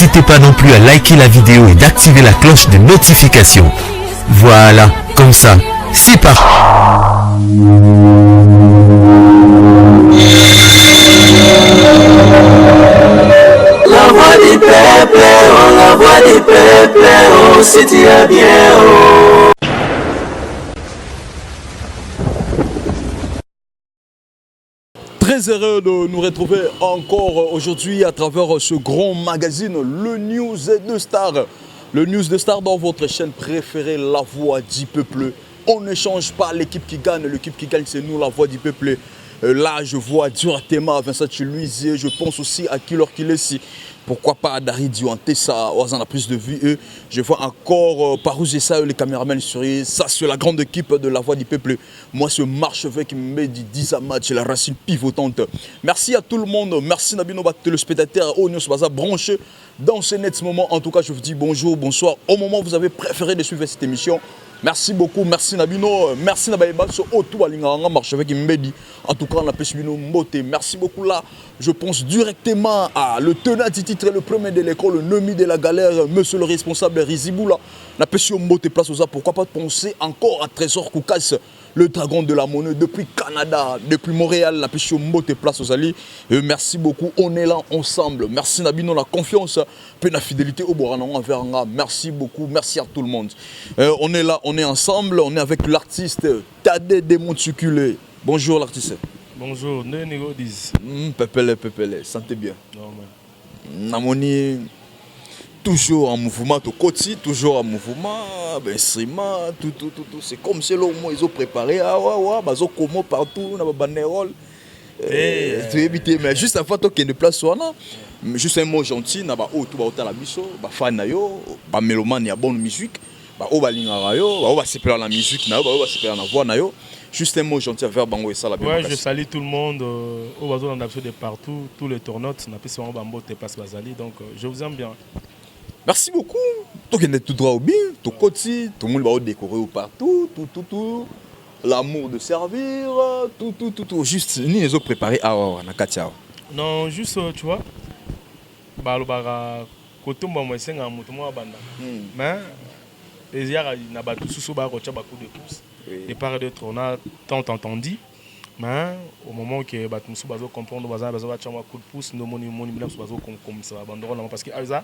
n'hésitez pas non plus à liker la vidéo et d'activer la cloche de notification. Voilà, comme ça, c'est parti. La voix du peuple, oh, la voix du peuple, oh, si tu es bien, oh. Très heureux de nous retrouver encore aujourd'hui à travers ce grand magazine, le News de Star. Le News de Star dans votre chaîne préférée, La Voix du Peuple. On ne change pas l'équipe qui gagne, l'équipe qui gagne c'est nous, La Voix du Peuple. Là je vois directement Vincent Chiluizier, je pense aussi à Killer Kilesi. Pourquoi pas Dari Diouantessa, on a plus de vue. Je vois encore Parouzi ça, les caméramans sur ça, c'est la grande équipe de La Voix du Peuple. Moi, ce Marchevêque qui me met du 10 à match, la racine pivotante. Merci à tout le monde. Merci Nabino, téléspectateurs, au News Baza branché dans ce net moment. En tout cas, je vous dis bonjour, bonsoir. Au moment où vous avez préféré de suivre cette émission. Merci beaucoup, merci Nabino, merci Nabaïba, ce Otou Alinganga Marchevêque qui me dit. En tout cas, on a pu suivre Mbote. Merci beaucoup là. Je pense directement à le tenant du titre, le premier de l'école, le nomi de la galère, monsieur le responsable Riziboula. On a pu suivre Mbote place aux arts. Pourquoi pas penser encore à Trésor Koukas, le dragon de la monnaie, depuis Canada, depuis Montréal, on a pu suivre Mbote place aux alliés. Merci beaucoup, on est là ensemble. Merci Nabino, la confiance, puis la fidélité au Boranan envers Nga. Merci beaucoup, merci à tout le monde. On est là, on est ensemble, on est avec l'artiste Tade Demontsukulé. Bonjour l'artiste. Bonjour, Négo 10. Pépélé, sentez bien. Namoni, toujours en mouvement, au côté, toujours en mouvement, instrument, tout. C'est comme si l'homme, ils ont préparé, ils ont comme partout, on a banderole. Mais juste avant qu'il ne place soit là, juste un mot gentil, on a tout la biso, fan nayo, mélomane, il y a bonne musique, on va se faire la musique, on va se faire la voix nayo. Juste un mot gentil vers Bango et ça la. Ouais, je salue tout le monde au bateau en de partout, tous les tournotes, on appelle ça Bambo Tepas Bazali, donc je vous aime bien. Merci beaucoup. Toi qui es tout droit au bien, tout côté, tout le monde va décorer partout, tout. L'amour de servir, tout. Juste, ni les autres préparés à Nakatia. Non, juste, tu vois, côté moi c'est un mouton à banda. Mais les yara n'a pas tout sous bas beaucoup de pouces. Et par d'autres on a tant entendu. Mais au moment que Batmoussou bazo comprendre bazo bazo chama coup de pouce no moni bazo comme ça banderole parce que Aza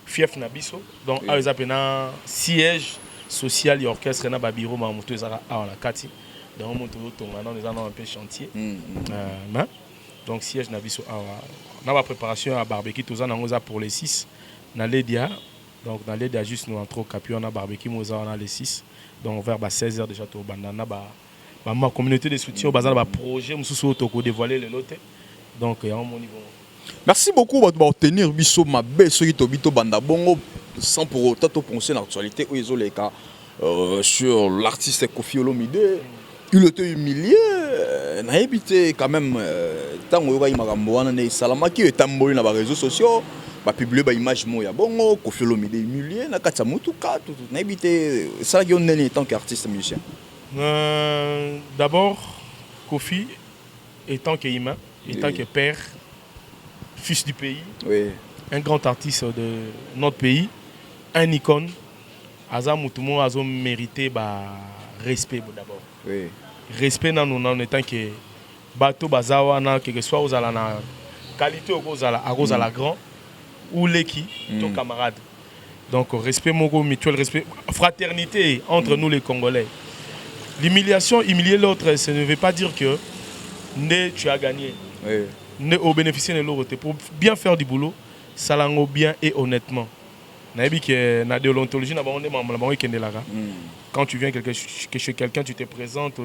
fief na biso donc Aza pena siège social et orchestre na ba bureau ma moto ezara à la kati donc moto tonga na ezana un peu chantier mais donc siège na biso na ba préparation à barbecue tous en ngoza pour les 6 na Ledia donc dans Ledia juste nous entre capi on a barbecue moza on a les 6 donc vers 16h déjà to bandana ma communauté de soutien au bazar ba projet mususu toko dévoiler le lote donc à mon niveau. Merci beaucoup de obtenir biso mabe soki to bito banda bongo sans pour autant penser dans l'actualité où ils ont les cas sur l'artiste Kofi Olomide. Il était humilié na habité quand même tango ba makambo wana ne salamaki etamboyi na ba réseaux sociaux ba publier ba image moya bongo Kofi Olomide humilié na katsa mutuka tout na habité ça qui on est en tant qu'artiste musicien. D'abord, Kofi, étant qu'humain, étant que père, fils du pays, un grand artiste de notre pays, un icône, Aza Moutoumou a mérité respect d'abord. Respect dans nous en étant que bateau bazawa que soit aux la qualité aux à la grand ou l'équipe, ton camarade. Donc respect mutuel, respect, fraternité entre nous les Congolais. L'humiliation, humilier l'autre, ça ne veut pas dire que tu as gagné. Au bénéficier de l'autre. Pour bien faire du boulot, ça l'a bien et honnêtement. Quand tu viens chez quelqu'un, tu te présentes,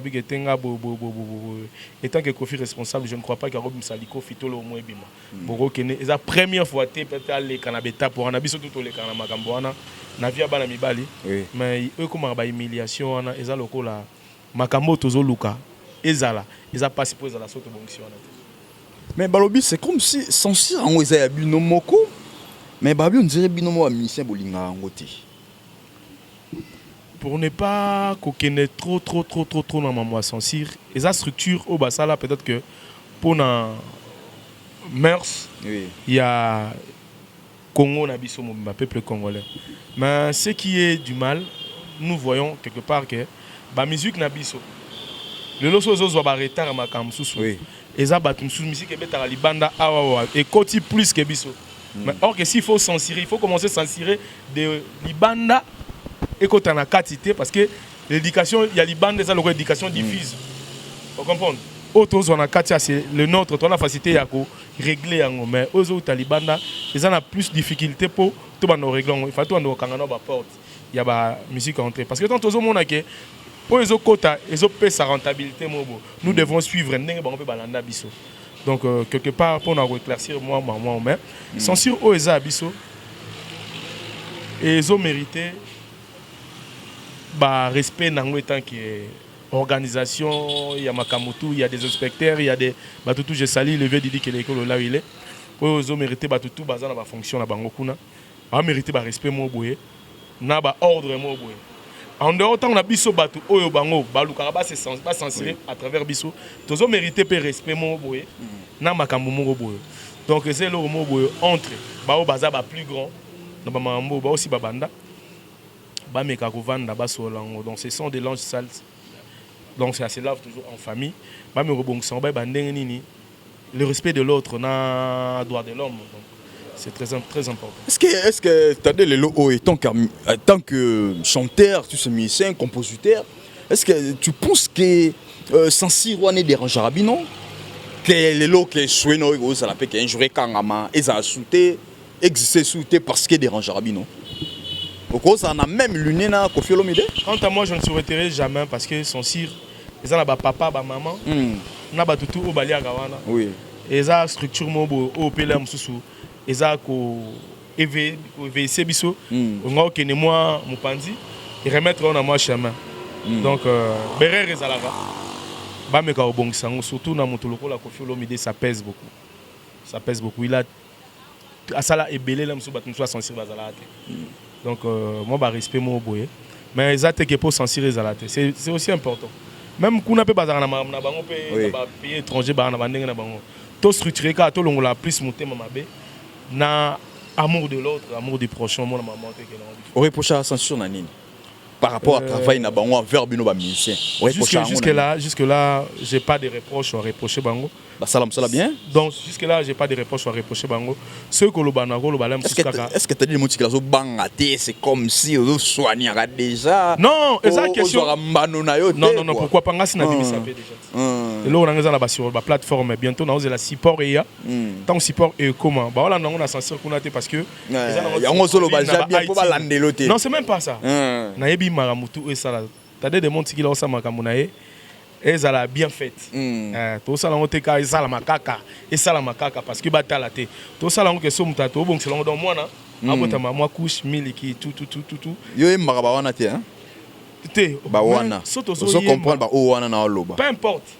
étant que Kofi responsable, je ne crois pas qu'il y a un saliko fitolo au moins bima. C'est la première fois que tu as les canabeta pour un abisso tout les canamagamboana, navia bana mibali, mais eux comme une humiliation, ils ont le coup là, makambo tozo luka, ils ont passé pour la sorte de fonction. Mais balobi c'est comme si sans si on les a binomoko. Mais Babi, on dirait binomo à Michel Bolinga en côté. Pour ne pas coquiner trop dans ma mois sans cire, et sa structure au Bassala, peut-être que pour la mœurs, il y a Congo na biso mobimba peuple congolais. Mais ce qui est du mal, nous voyons quelque part que la musique na biso le loso zo ba retard makambo susu. Oui. Eza batu susu musique e betara libanda awa et koti plus que biso. Mais or que s'il faut censurer, il faut commencer à censurer de libanda et kota na katité parce que l'éducation il y a libanda ça l'éducation diffuse. Vous comprenez? Autres on a katia c'est le nôtre, on a facilité à régler yango mais aux autres talibanda ils ont plus de difficulté pour tout bando régler. Il faut tout bando kangana ba porte. Il y a ba musique à entrer parce que tant aux monde que pour les quotas, ils ont payé sa rentabilité. Nous devons suivre biso. Donc, quelque part, pour nous éclaircir, moi, mais censure aux Abisso, ils ont mérité respect dans le temps qui est organisation, il y a Makamutu, il y a des inspecteurs, il y a des. Tout j'ai sali, le vieux Didi qui est l'école là où il est. Ils ont mérité tout basé dans la fonction, la Bangokuna. Ils ont mérité respect, moi, na ordre, moi, en dehors temps on a biso batu oyo bango balukaka ba censuré à travers biso tozo mérité pe respect mo boye na makambo mo boye donc c'est le mo boye entre ba o baza ba plus grand na ba mambo ba aussi babanda ba meka ko vanda ba solango donc ce sont des langues sales donc ça se lave toujours en famille ba me rebongson ba bandenge nini le respect de l'autre na droit de l'homme donc c'est très important. Est-ce que Tadé Lelo tant que chanteur, tu sais musicien, compositeur, est-ce que tu penses que Sansir Wane dérange Rabino? Que Lelo que Soueno ça l'appelle qu'un jour Kangama et ça a sauté, existé sauté parce que dérange Rabino. Pourquoi ça a même l'union à Kofi Olomide? Quant à moi, je ne souhaiterais jamais parce que Sansir, ils ont ba papa, ba maman, na ba tutu au Bali Agawana. Oui. Ils ont structure mobo au PLM Soussou. Eza ko EVC biso on que ne moi mopanzi et remettre on a moi chemin donc berer ezalaka ba meka obongsango surtout na motoloko la Kofi Olomide ça pèse beaucoup il a asala ebelé la mso bat mso sensible bazala te donc moi ba respect mo boye mais ezate que pour sensible ezalate c'est aussi important même kuna pe bazala na bango pe ba pays étranger ba na bandenge na bango to structurer ka to longola plus motema mabe na amour de l'autre, amour du prochain, mon maman. On reproche à la censure Nanine par rapport à travail na bango envers bino ba musicien. Jusque là, j'ai pas de reproches à reprocher bango. Bah salam ça bien. Donc jusque là, j'ai pas de reproches à reprocher bango. Ce que le banago le balem est-ce que tu as dit le mot qui lazo bangaté c'est comme si on soignait déjà. Non, exact question. Non, pourquoi pas ngasi na bimi sapé déjà. Et là on a la sur la plateforme bientôt on a la support et ya. Tant support et comment bah là on a censure qu'on a parce que il y a un solo balja bien pour landeloté. Non, c'est même pas ça. Na yebi maramutu et ça t'as des mondes qui là ça makamunae. Et ça l'a bien fait. Tout ça, on t'a dit ça la macaca et ça la macaca parce que bata la tête. Tout ça, on que somme tato bon c'est dans moi na. Abota moi couche mille qui tout. Yo e marabawana te hein. Té bawana. So comprendre ba o wana na loba. Peu importe.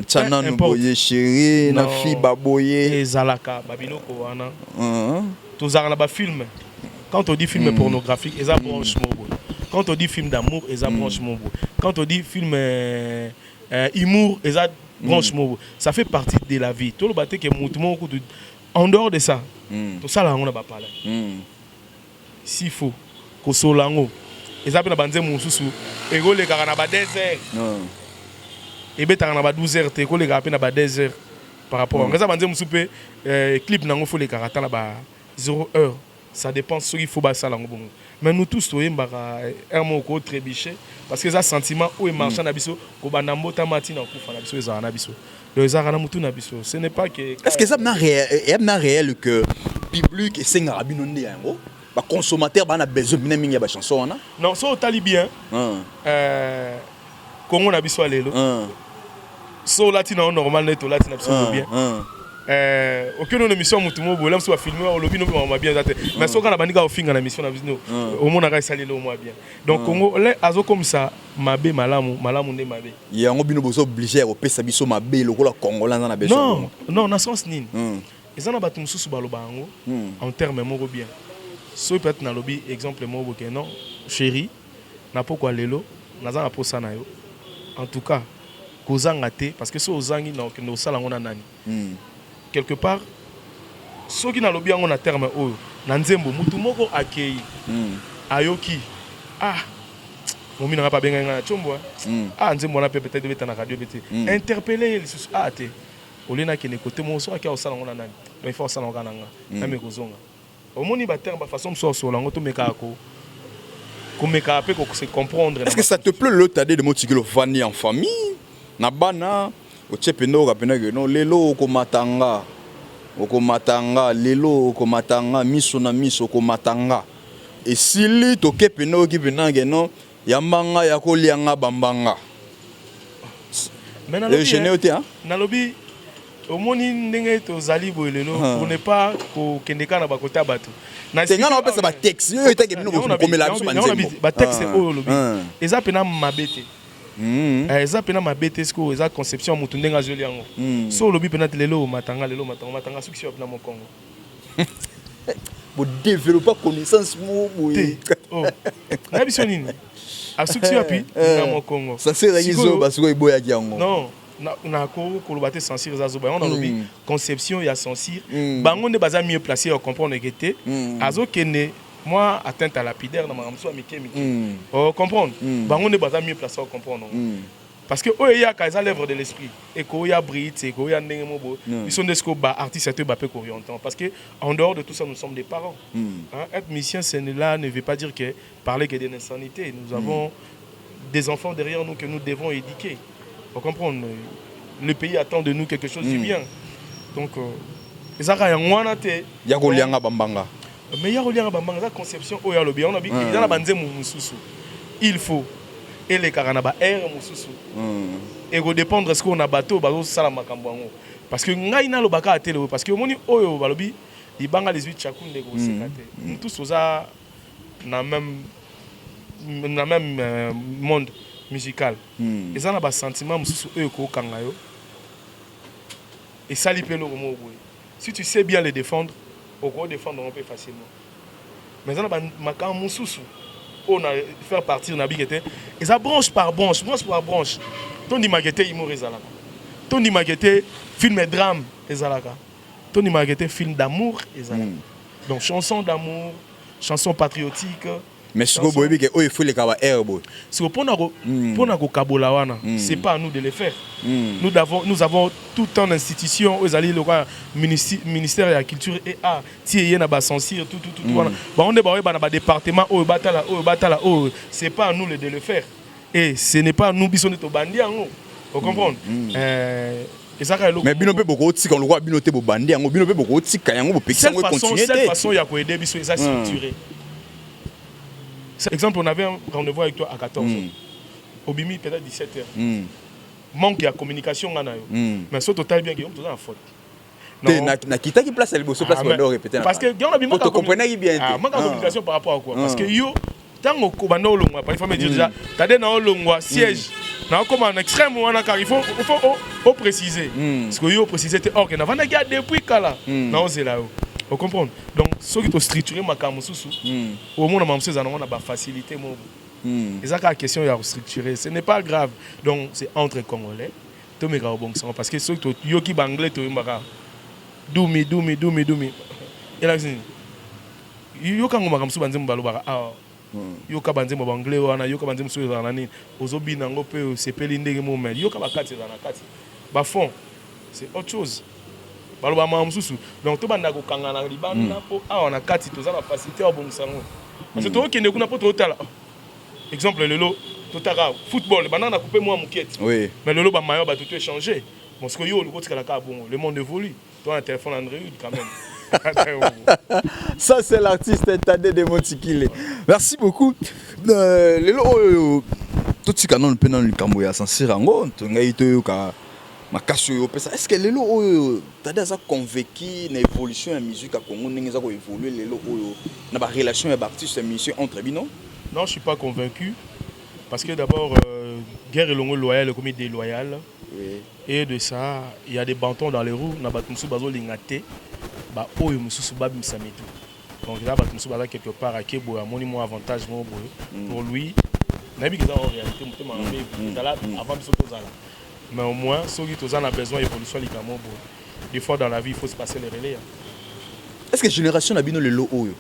Tchana no boye chéri na fi baboye. Et zalaka babiloko wana. Tout ça là ba film. Quand on dit film pornographique, ils branche mo. Quand on dit film d'amour, ils branche mo. Quand on dit film humour et ça branche ça fait partie de la vie tout le baté que mouvement en dehors de ça tout ça là on a pas parlé s'il faut ko solango et ça na banze mususu et go le kana ba 2 heures et beta na ba 12 heures te ko le ka na ba 2 heures par rapport à ça banze musupe clip nango faut le karata na ba 0 heure ça dépend ce qu'il faut ba ça lango bon mais nous tous toyé mbaka un mot ko trébiché parce que ça sentiment où est marchand na biso ko banambo tamati na kufa na biso ezana na biso le ezana mutu na biso ce n'est pas que est-ce que ça n'a réel que public et senga rabino ndé yango ba consommateur ba na besoin mina mingi ba chanson na non so tali bien Congo na biso lelo so latina normal neto latina biso bien aucune émission mutumo bo lamso filmer au lobby no ma bien date mais so kana bandika ofinga na mission na biso au mona ka salelo moi bien donc Congo les azo comme ça mabe malamu nde mabe yango bino bozo obligé au pesa biso mabe lokola congolais na besoin non na sens nini ezana batu mususu baloba yango en terme moko bien so peut être na lobby exemple moko que non chéri na pourquoi lelo naza na posa na yo en tout cas kozanga te parce que so ozangi na okendo sala ngona nani quelque part ceux qui na lobby en terme Nanzembo mutu moko akei ayoki momi n'a pas bien gagné na chombo nzembo na peut-être beta na radio bete interpeller les te olena ki ne côté mo so akia osala ngona nani donc il faut osala ngana nga na me kozonga omoni ba terme ba façon so so lango to meka ko meka pe ko se comprendre. Est-ce que ça te plaît le tade de motikilo vani en famille na bana o chepeno kapena que non lelo ko matanga lelo ko matanga miso na miso ko matanga et sili to kepeno ki penange non yambanga ya kolianga bambanga maintenant le généoté hein na lobi omoni ndenge to zali boyelelo pour ne pas ko kendeka na bakota bato na tenga na pesa ba texte yo itake bino ko komela biso banzembo ba texte o lobi eza pena mabete eza pena mabete sko eza conception mutu ndenga zoli yango so lobi pena lelo matanga suki sur na mokongo pour développer connaissance mo boye na biso nini asuki api na mokongo ça c'est régizo basiko iboya yango non na ko kolobate censure za zoba on a lobi conception ya censure bango ne baza mieux placé à comprendre que té azo kene moi atteinte à lapidaire na makamso amike comprendre bango ne baza mieux placé à comprendre parce que oya ka za l'œuvre de l'esprit et ko ya brite et ko ya ndenge mobo ils sont des ba artistes te ba pe orientant parce que en dehors de tout ça nous sommes des parents être musicien c'est là ne veut pas dire que parler que d'une insanité nous avons des enfants derrière nous que nous devons éduquer. Vous comprenez, le pays attend de nous quelque chose de bien. Donc, mais la conception, il faut. Et les caranaba air et go dépendre de ce qu'on a bateau, parce que ngaina lo baka télé parce que moni oyo balobi il banga les 8 chakoun de go sekate. Tous oza na même monde musical. Et ça n'a pas sentiment et ça lui plaît le mot. Si tu sais bien les défendre, on peut défendre un peu facilement. Mais ça n'a pas on a faire partir na bigete et ça branche par branche. Ton imagété imo rezalaka. Ton imagété film et drame ezalaka. Ton imagété film d'amour ezalaka. Donc chanson d'amour, chanson patriotique. Mais si vous voyez que il faut les kaba air boy. Si pour na ko kabola wana, c'est pas à nous de les faire. Nous avons tout en institution aux alliés le ministère de la culture et art, tié na ba censure tout wana. Ba on est ba na département au batala c'est pas à nous de le faire. Et ce n'est pas nous bisonné to bandi ango. Vous comprenez et ça mais bino pe boko tika le roi bino te bo bandi ango bino pe boko tika yango bo pekisa ngo continuer. Cette façon ya ko aider biso ça structuré. Exemple, on avait un rendez-vous avec toi à 14h. Au Bimi, peut-être 17h. Manque de communication. Mais ce total bien, on est en faute. Na kita qui place le bosso place pour répéter. Parce que on a bien comprenez bien. Manque de communication par rapport à quoi? Parce que yo tant au bando longwa, il faut me dire déjà, t'as des na longwa siège. Na comme en extrême ou en car il faut préciser. Parce que yo préciser te or que na vana garder depuis kala. Na c'est là. Vous comprenez? Donc, ceux qui ont structuré ma camousou, au moins, on a facilité. Et ça, la question est structurée. Ce n'est pas grave. Donc, c'est entre Congolais. Parce que ceux qui ont yoki banglais, doumi. Et là, yoka ngomakamsu banzemu balobara. Yoka banzemu banglais, yoka banzemu sou zanani. Ozobi nango pe sepeli ndenge moment. Yoka bakati zanakati. Bafon, c'est autre chose. Donc tout banda ko kangana libanda po on a kati to za la facilité au bonsango parce que to kende kuna po to tala exemple lelo to tara football banda na couper moi mouquette oui mais lelo ba maillot ba tout échanger parce que yo le côté la bon le monde évolue toi un téléphone Android quand même. Ça c'est l'artiste Tade de Motikile. Merci beaucoup. Lelo tout ce canon pe dans le cambo ya sansirango to ngai to ka est-ce que les lots t'as convaincu l'évolution de la musique à Congo n'engage pas évoluer les lots dans la relation avec artistes et musiciens entre bino? Non, je suis pas convaincu parce que d'abord guerre et longo loyal comme déloyal et de ça il y a des bantons dans les roues na batumsu bazo lingate ba oyo mususu ba bimsametu donc là batumsu baza quelque part à Kebo a moni mon avantage pour lui na bi que ça en réalité mutema avant de se là. Mais au moins, ceux qui ont besoin d'évolution, des fois dans la vie, il faut se passer les relais. est-ce que génération na bino lelo oyo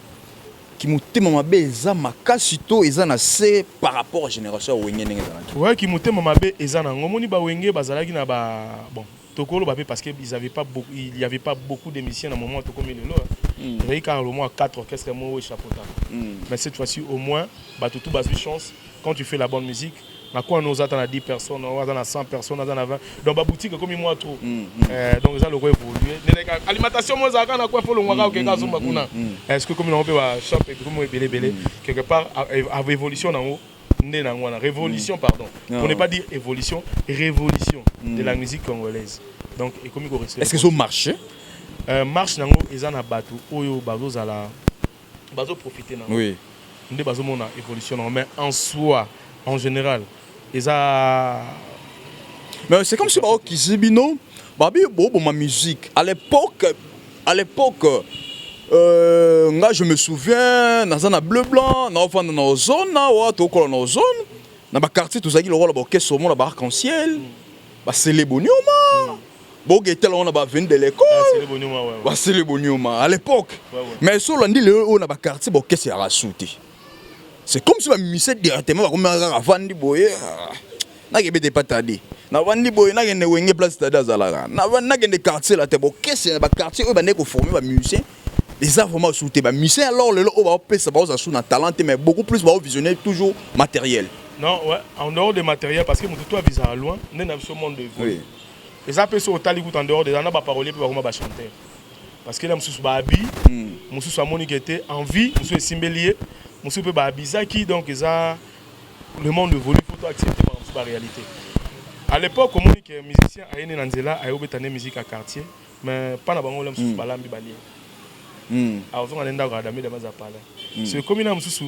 qui mutema mabe eza makasi to eza na se par rapport à génération wenge ndenge ezalaki? Ouais, qui mutema mabe eza na ngomoni ba wenge bazalaki na ba bon tokolo ba parce que il y avait pas beaucoup d'émissions dans moment to comme lelo. Il y avait au moins 4 orchestres moi chapeauta. Mais cette fois-ci au moins ba tout bas chance quand tu fais la bonne musique. Na quoi nous attend à 10 personnes, on attend à 100 personnes, on attend à 20. Dans ma boutique comme moi trop. Donc ça le quoi évoluer. Alimentation moi ça na quoi faut le moi que gars zomba kuna. Est-ce que comme on peut shop et comme belé quelque part avec évolution dans haut ndé na ngwana révolution pardon. Pour ne pas dire évolution, révolution de la musique congolaise. Donc et comme est-ce que ça marche? Marche nango ezana bato oyo bazo zala bazo profiter nango. Oui. Ndé bazo mona évolution mais en soi en général mais c'est comme si Kizibino babi bobo ma musique à l'époque nga je me souviens dans un bleu blanc na vendre dans zone na wa to ko na zone na ba quartier tout ça qui le rôle ba orchestre mo na ba arc-en-ciel ba célébonioma bogetel on a ba vendre de l'école ba célébonioma à l'époque mais sur lundi le on a ba quartier ba orchestre ya rasuti. C'est comme si la musique directement comme à vendre boye na ke bete patadi na vendre boye na ngene wenge place tada zalaka na ngene quartier la te bo kese ba quartier o ba ne ko former ba musicien les a vraiment souté ba musicien alors le o ba pesa ba za na talent mais beaucoup plus ba visionner toujours matériel. Non ouais en dehors des matériels parce que mon toi visa à loin ne na ce monde de oui. Et ça peut se otali en dehors des ana ba parolier pour ba chanter parce que là mususu ba abi mususu amoni qui était en vie mususu simbelier Monsieur Peba Bizaki, donc le monde évolue, il faut accepter la réalité. À l'époque, comme on dit que les musiciens a été Nanzela, a été une musique à quartier, mais pas dans le monde balambi balier. Alors on a l'enda radamé de mazapala. C'est comme il a mususu,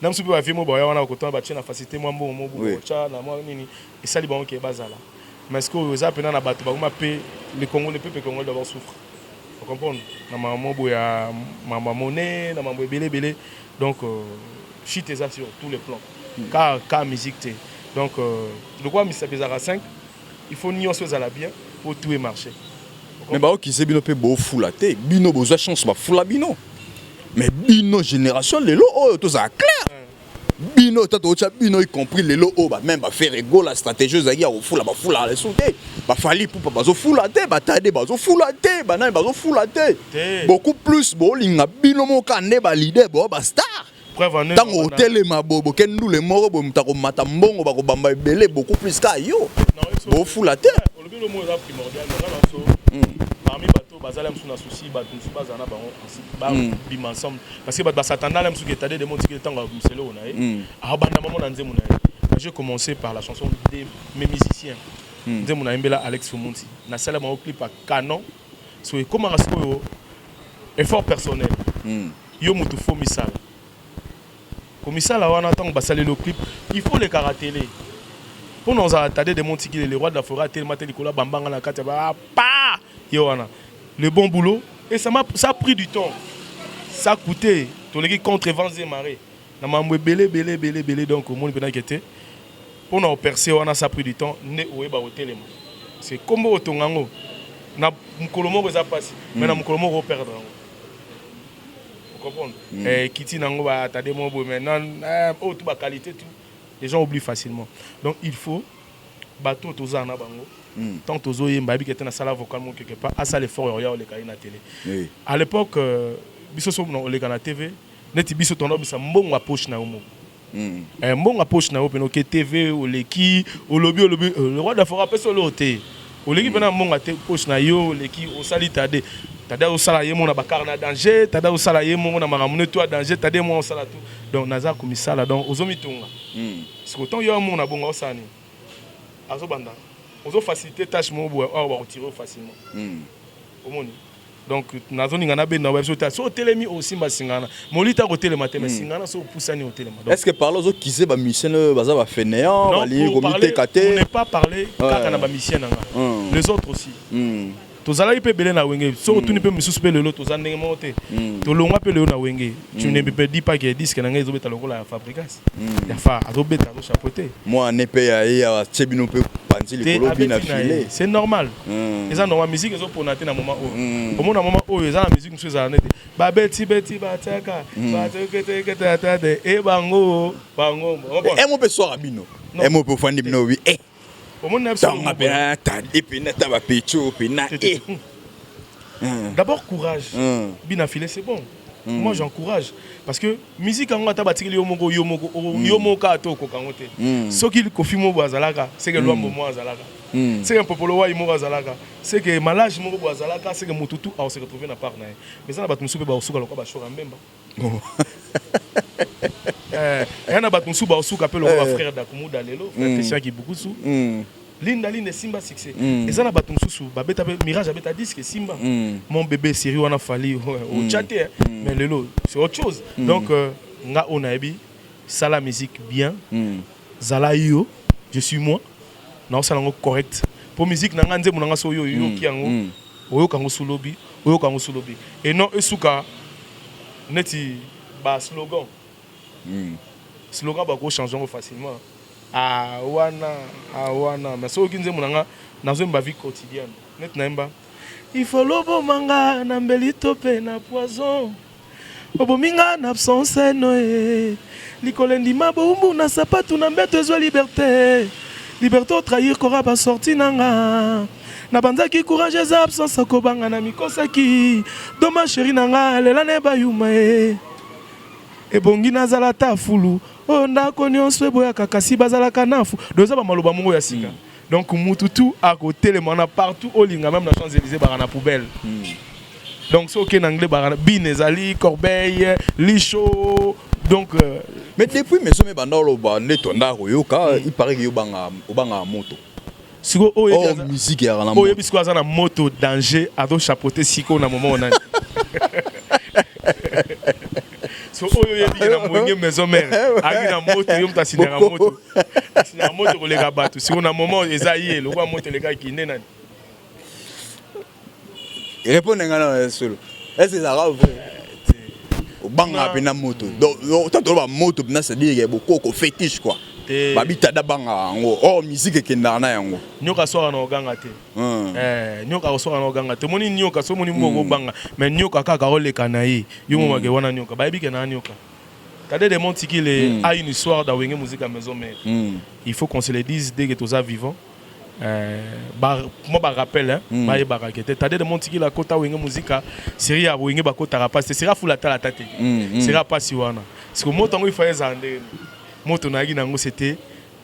n'a mususu pas vu mon boya on a autant battu na facilité moi bon mo bocha na moi nini et ça libon qui est bazala. Mais ce que vous appelez na bato ba mape les Congolais, le peuple congolais d'abord souffre. Vous comprenez? Na maman boya maman monnaie, na maman belé. Donc, shit est ça sur tous les plans. Car musique, donc, le quoi, Mr. Bezara 5, il faut nier ce à bien pour tout marcher. Mais bah, qui c'est bino pe beau fou la tête, bino besoin chance ba fou la bino. Mais bino génération les lo oh tout ça clair. Bino tato cha bino y compris les lo oh bah même ba faire ego la stratégie zaki au fou la les sauter. Ba fali pour pas bazo fou la tête, ba tade bazo fou la tête, ba na bazo fou la tête. Beaucoup plus bo linga bino mo kane ba leader bo ba star. Tango hôtel ma bobo kendu le moro bo mutako mata mbongo ba ko bamba ebele beaucoup plus ka yo. Bo fou la tête. Le mot est primordial parmi bateau bazala msou na souci bato msou bazana ba bim ensemble parce que bato basatanda la msou ketade de monti que tango mselo na e abanda maman na nzemu na e. J'ai commencé par la chanson de mes musiciens. Nzemu na mbela Alex Fumunti na sala ma clip à canon so comment rasko effort personnel yo mutu fo misala comme ça là on attend basali le clip il faut les karatéler. Pour nous attarder de monter les rois de la forêt tellement Nicolas Bambanga la carte pa yoana le bon boulot et ça a pris du temps, ça a coûté tous les contre vents et marées na mamwe belé donc au monde pendant qui était pour nous percer on a ça a pris du temps né oeba hotel c'est comme au tongango na mukolomo ça passe mais na mukolomo on perdre vous comprenez et kiti nango ba attarder mon beau maintenant oh tout ba qualité tout. Les gens oublient facilement. Donc il faut bateau toza na bango. Tant tozo yemba bi kete na sala vocal mon quelque part à ça l'effort ya le kai na télé. À l'époque biso so na le kana TV, neti biso tondo bisa mbongo poche na omo. Mbongo poche na open OK TV o leki o lobby le roi d'Afrique peso loté. O leki pena mbongo poche na yo leki o sali tade. Tada au sala yemo na bakar na danger, tada au sala yemo na maramune toi danger, tada moi au sala tout. Donc naza comme ça là donc ozomi tonga. Parce que autant il y a un monde à bon sani. Azo banda. Ozo faciliter tâche mo bo on va retirer facilement. Au monde. Donc nazo ningana be na web so telemi aussi basingana. Molita ko telema te singana so poussani au telema. Est-ce que par là zo kize ba musicien baza ba fainéant, bali comité katé. On n'est pas parler kaka na ba musicien nga. Les autres aussi. tozala ipe belé na wenge so tu ne peux me suspect le lot tozande monter to longwa pe le na wenge tu ne me dis pas que disque na ngai zobeta lokola ya fabricas ya fa azobeta do chapeauté moi ne pe ya chebino pe panzi le kolobi na filet c'est normal eza normal musique ezo pona te na moment au moment oyo eza na musique nso eza nete ba beti bataka ba tekete e bango mo pe so rabino mo pe fandi bino wi D'abord courage. Bina filé c'est bon. Moi j'encourage parce que musique en ngata batili yomoko yomoka to ko kangote. Ce qu'il kofimo bazalaka, c'est que loi momo azalaka. C'est un popolo wa imo azalaka. C'est que malage mo bazalaka, c'est que mututu a se retrouver na part na. Mais ça na batumusu pe ba osuka lokwa ba shora mbemba. Yana batumusu ba osuka pe lokwa frère d'Akumuda lelo, frère qui beaucoup sous. Linda Simba succès. Et ça na batumusu ba beta mirage abeta disque Simba. Mon bébé Siri wana fali au chatter mais lelo c'est autre chose. Donc nga onaebi ça la musique bien. Zala yo, je suis moi. Non ça lango correct. Pour musique nanga nze munanga so yo ki yango. Oyo kango sulobi, oyo kango sulobi. Et non esuka neti ba slogan. Slogan ba ko changer facilement. Ah wana mais so kinze munanga nazo mba vie quotidienne. Net naimba. Il faut lobo manga na mbelito pe na poison. Obominga na absence noé. Likolendi mabumbu na sapatu na mbeto ezwa liberté. Liberté trahir kora ba sorti nanga. Na banzaki courage eza absence akobanga na mikosaki. Doma chéri nanga lela ne bayuma e. Ebongi nazala ta fulu. Oh ndako nyonso eboyaka kasi bazalaka nafu. Doza ba maloba mongo ya sika. Donc mututu à côté les mana partout au linga même na Champs-Élysées barana poubelle. Donc c'est OK en anglais barana binezali corbeille licho donc mais depuis mais so me bandalo ba netonda royoka il paraît que yo banga moto. Siko oh musique ya na moto. Oh yebisiko azana moto danger ado chapeauter siko na moment onani. So oyo yebi na mwenge maison mère aki na moto yo mtasina na moto asina moto ko lega batu si on a moment ezaïe le roi moto lega ki nena répondre ngana solo est-ce ça va au banga pe na moto donc tant ba moto na c'est dire beaucoup ko fétiche quoi babita da banga ngo oh musique ekenda na yango nyoka so na oganga te nyoka so na oganga te moni nyoka so moni mo banga mais nyoka kaka oleka na ye yo mo mage wana nyoka ba bike na nyoka Tade de monti qu'il a une histoire d'Awenge musique à maison mère. Il faut qu'on se le dise dès que tous vivants. Moi je rappelle hein Tade de monti qu'il a kota Awenge musique série à Awenge bakota rapace sera fou la tate sera pas si wana parce que moi tango il fallait zande moto na gi nango c'était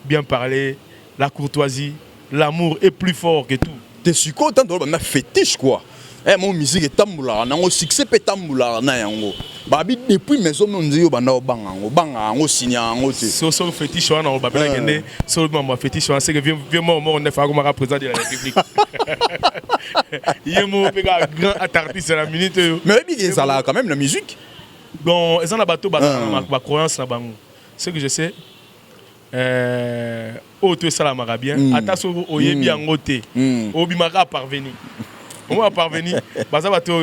bien parler la courtoisie l'amour est plus fort que tout. T'es sûr qu'autant de fétiche quoi. Eh mon musique est tamboula nango succès pe tamboula na yango. Babi depuis maison on dit yo banda banga ngo signa ngo te. So fétiche wana babela gende so mama fétiche wana c'est que vieux mort on est fa comme représentant de la République. Yemo pe grand artiste la minute. Mais il ça là quand même la musique. Bon, ils ont la bateau ma croyance na bango. Ce que je sais oh tu es ça la marabien attention oyebi yango te obimaka parvenir. On va parvenir baza bato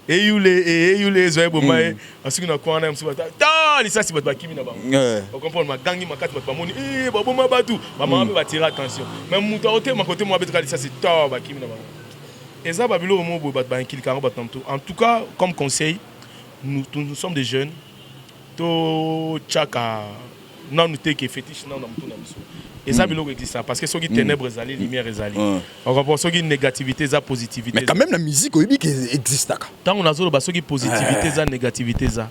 eyule zoe bomae asiki na kwana msuba ta lisa si bato bakimi na bango on comprend ma gangi makati bato bamoni ba boma batu ba mama ba tirer attention même muto ote ma côté moi beto lisa si ta bakimi na bango eza babilo mo bo bato ba inkilika bato namto. En tout cas comme conseil nous sommes des jeunes to chaka non nous t'es fétiche non na muto na biso. Et ça, il existe parce que ceux qui ténèbres les lumière les alliés. On comprend ceux qui négativité, ça positivité. Mais quand même la musique, il existe. Tant on a ceux qui positivité, ça négativité, ça.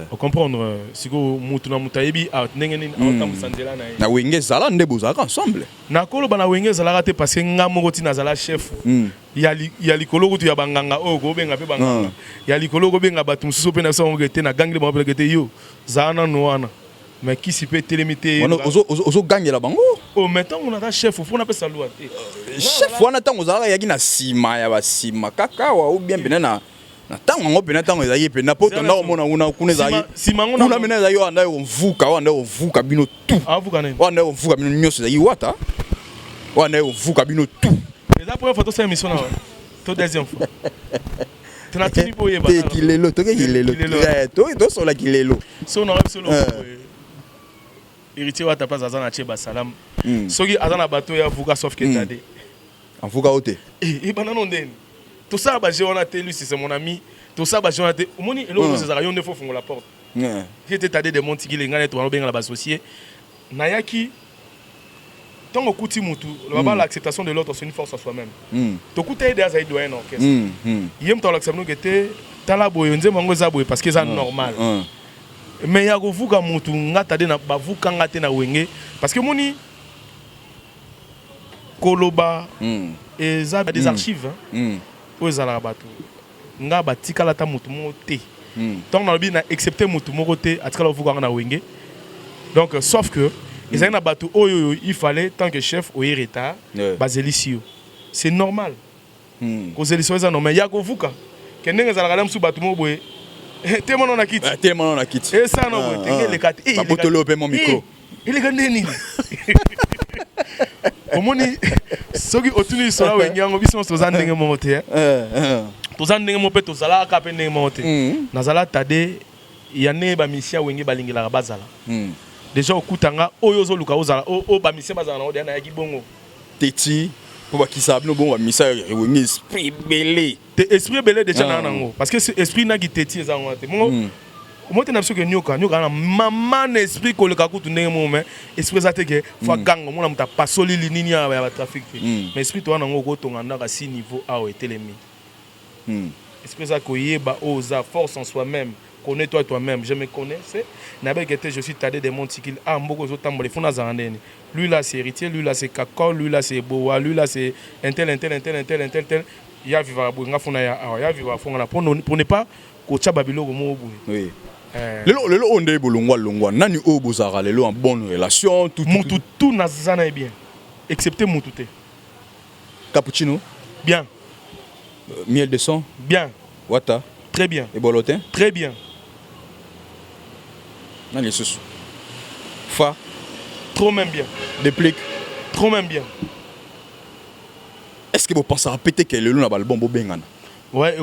On comprend. Si vous moutuna moutaïbi, n'engeni, autant vous sentez là. Na wenge zala ndebozaka ensemble. Na kolo bana wenge zala raté parce que ngamoroti na zala chef. Il y a likolo kutu ya banganga oh go benga pe banganga. Il y a likolo go benga batum suso pe na so ngete na gangle mo pe ngete yo. Zana noana. Mais qui s'y peut télémiter ozo gagner la bango oh maintenant on a un chef faut on appelle ça loi chef on attend aux ara yaki na sima ya ba sima kaka ou bien benana na tango ngo benana tango ezaki pe na poto na omona una kuneza yi sima ngo na mena yo anda yo mvuka bino tout avuka nani wana yo mvuka bino nyoso yi wata wana yo mvuka bino tout les première photo c'est émission là to deuxième fois tu n'as tenu pour y aller kilelo to kilelo to sur la kilelo so on aurait solo héritier wa ta place azana cheba salam soki azana bateau ya vuka sauf que tade en vuka ote et banano ndeni tout ça ba on a lui c'est mon ami tout ça ba on a omoni elo c'est ça yon ne faut fongola la porte j'étais tade de monti ki lenga to benga la associé nayaki tant okuti mutu l'acceptation de l'autre c'est une force à soi-même to kuta ide azaï doyen orchestre yem to l'acceptation que te tala boyo nze mango za boyo parce que ça normal mais ya govuka mutu ngata de na bavuka ngate na wenge parce que moni koloba et ça des archives aux ala bato nga batikala ta mutu moté tant na bi na accepter mutu moté atikala vuka na wenge donc sauf que ils ont battu il fallait tant que chef au retard bazelisio c'est normal ko zelisio ça normal ya govuka kenenge za la sous batu mo boye témoin on a quitté et ça non boye tenge le 4 et botolo pe mon micro il est gandé nini omoni soki otuni sola wenyango biso toza ndenge momote toza ndenge mo pe tozala ka pe ndenge momote nazala tade yane ba misia wenge balingela bazala déjà okutanga oyo zoluka ozala o ba misia bazala na odana yaki bongo teti pour ba kisab no bongo ba misia wenge esprit belé te esprit belé déjà na nango parce que esprit na giteti ezango te mo moto na biso ke nyoka na maman esprit ko le kakutu ndenge mo mais esprit za te ke fa gango mona muta pasoli linini ya ba trafic mais esprit to nango ko tonga ndaka si niveau a o etelemi esprit za ko yeba oza force en soi-même. Connais-toi toi-même, je me connais. Je suis tadé des mondes qu'il a beaucoup de temps. Lui là c'est héritier, lui là c'est Kakol, lui là c'est Boa, lui là c'est un tel. Il y a vivre pour ne pas que tu babilo comme oui. Le on est bolongwa nani obozara le en bonne relation tout nazana est bien excepté Moutoute. Cappuccino bien. Miel de sang bien. Wata très bien. Et bolotin très bien. Nani sous fa trop même bien. Déplique trop même bien. Est-ce que vous pensez à péter que le long na bon bengana ouais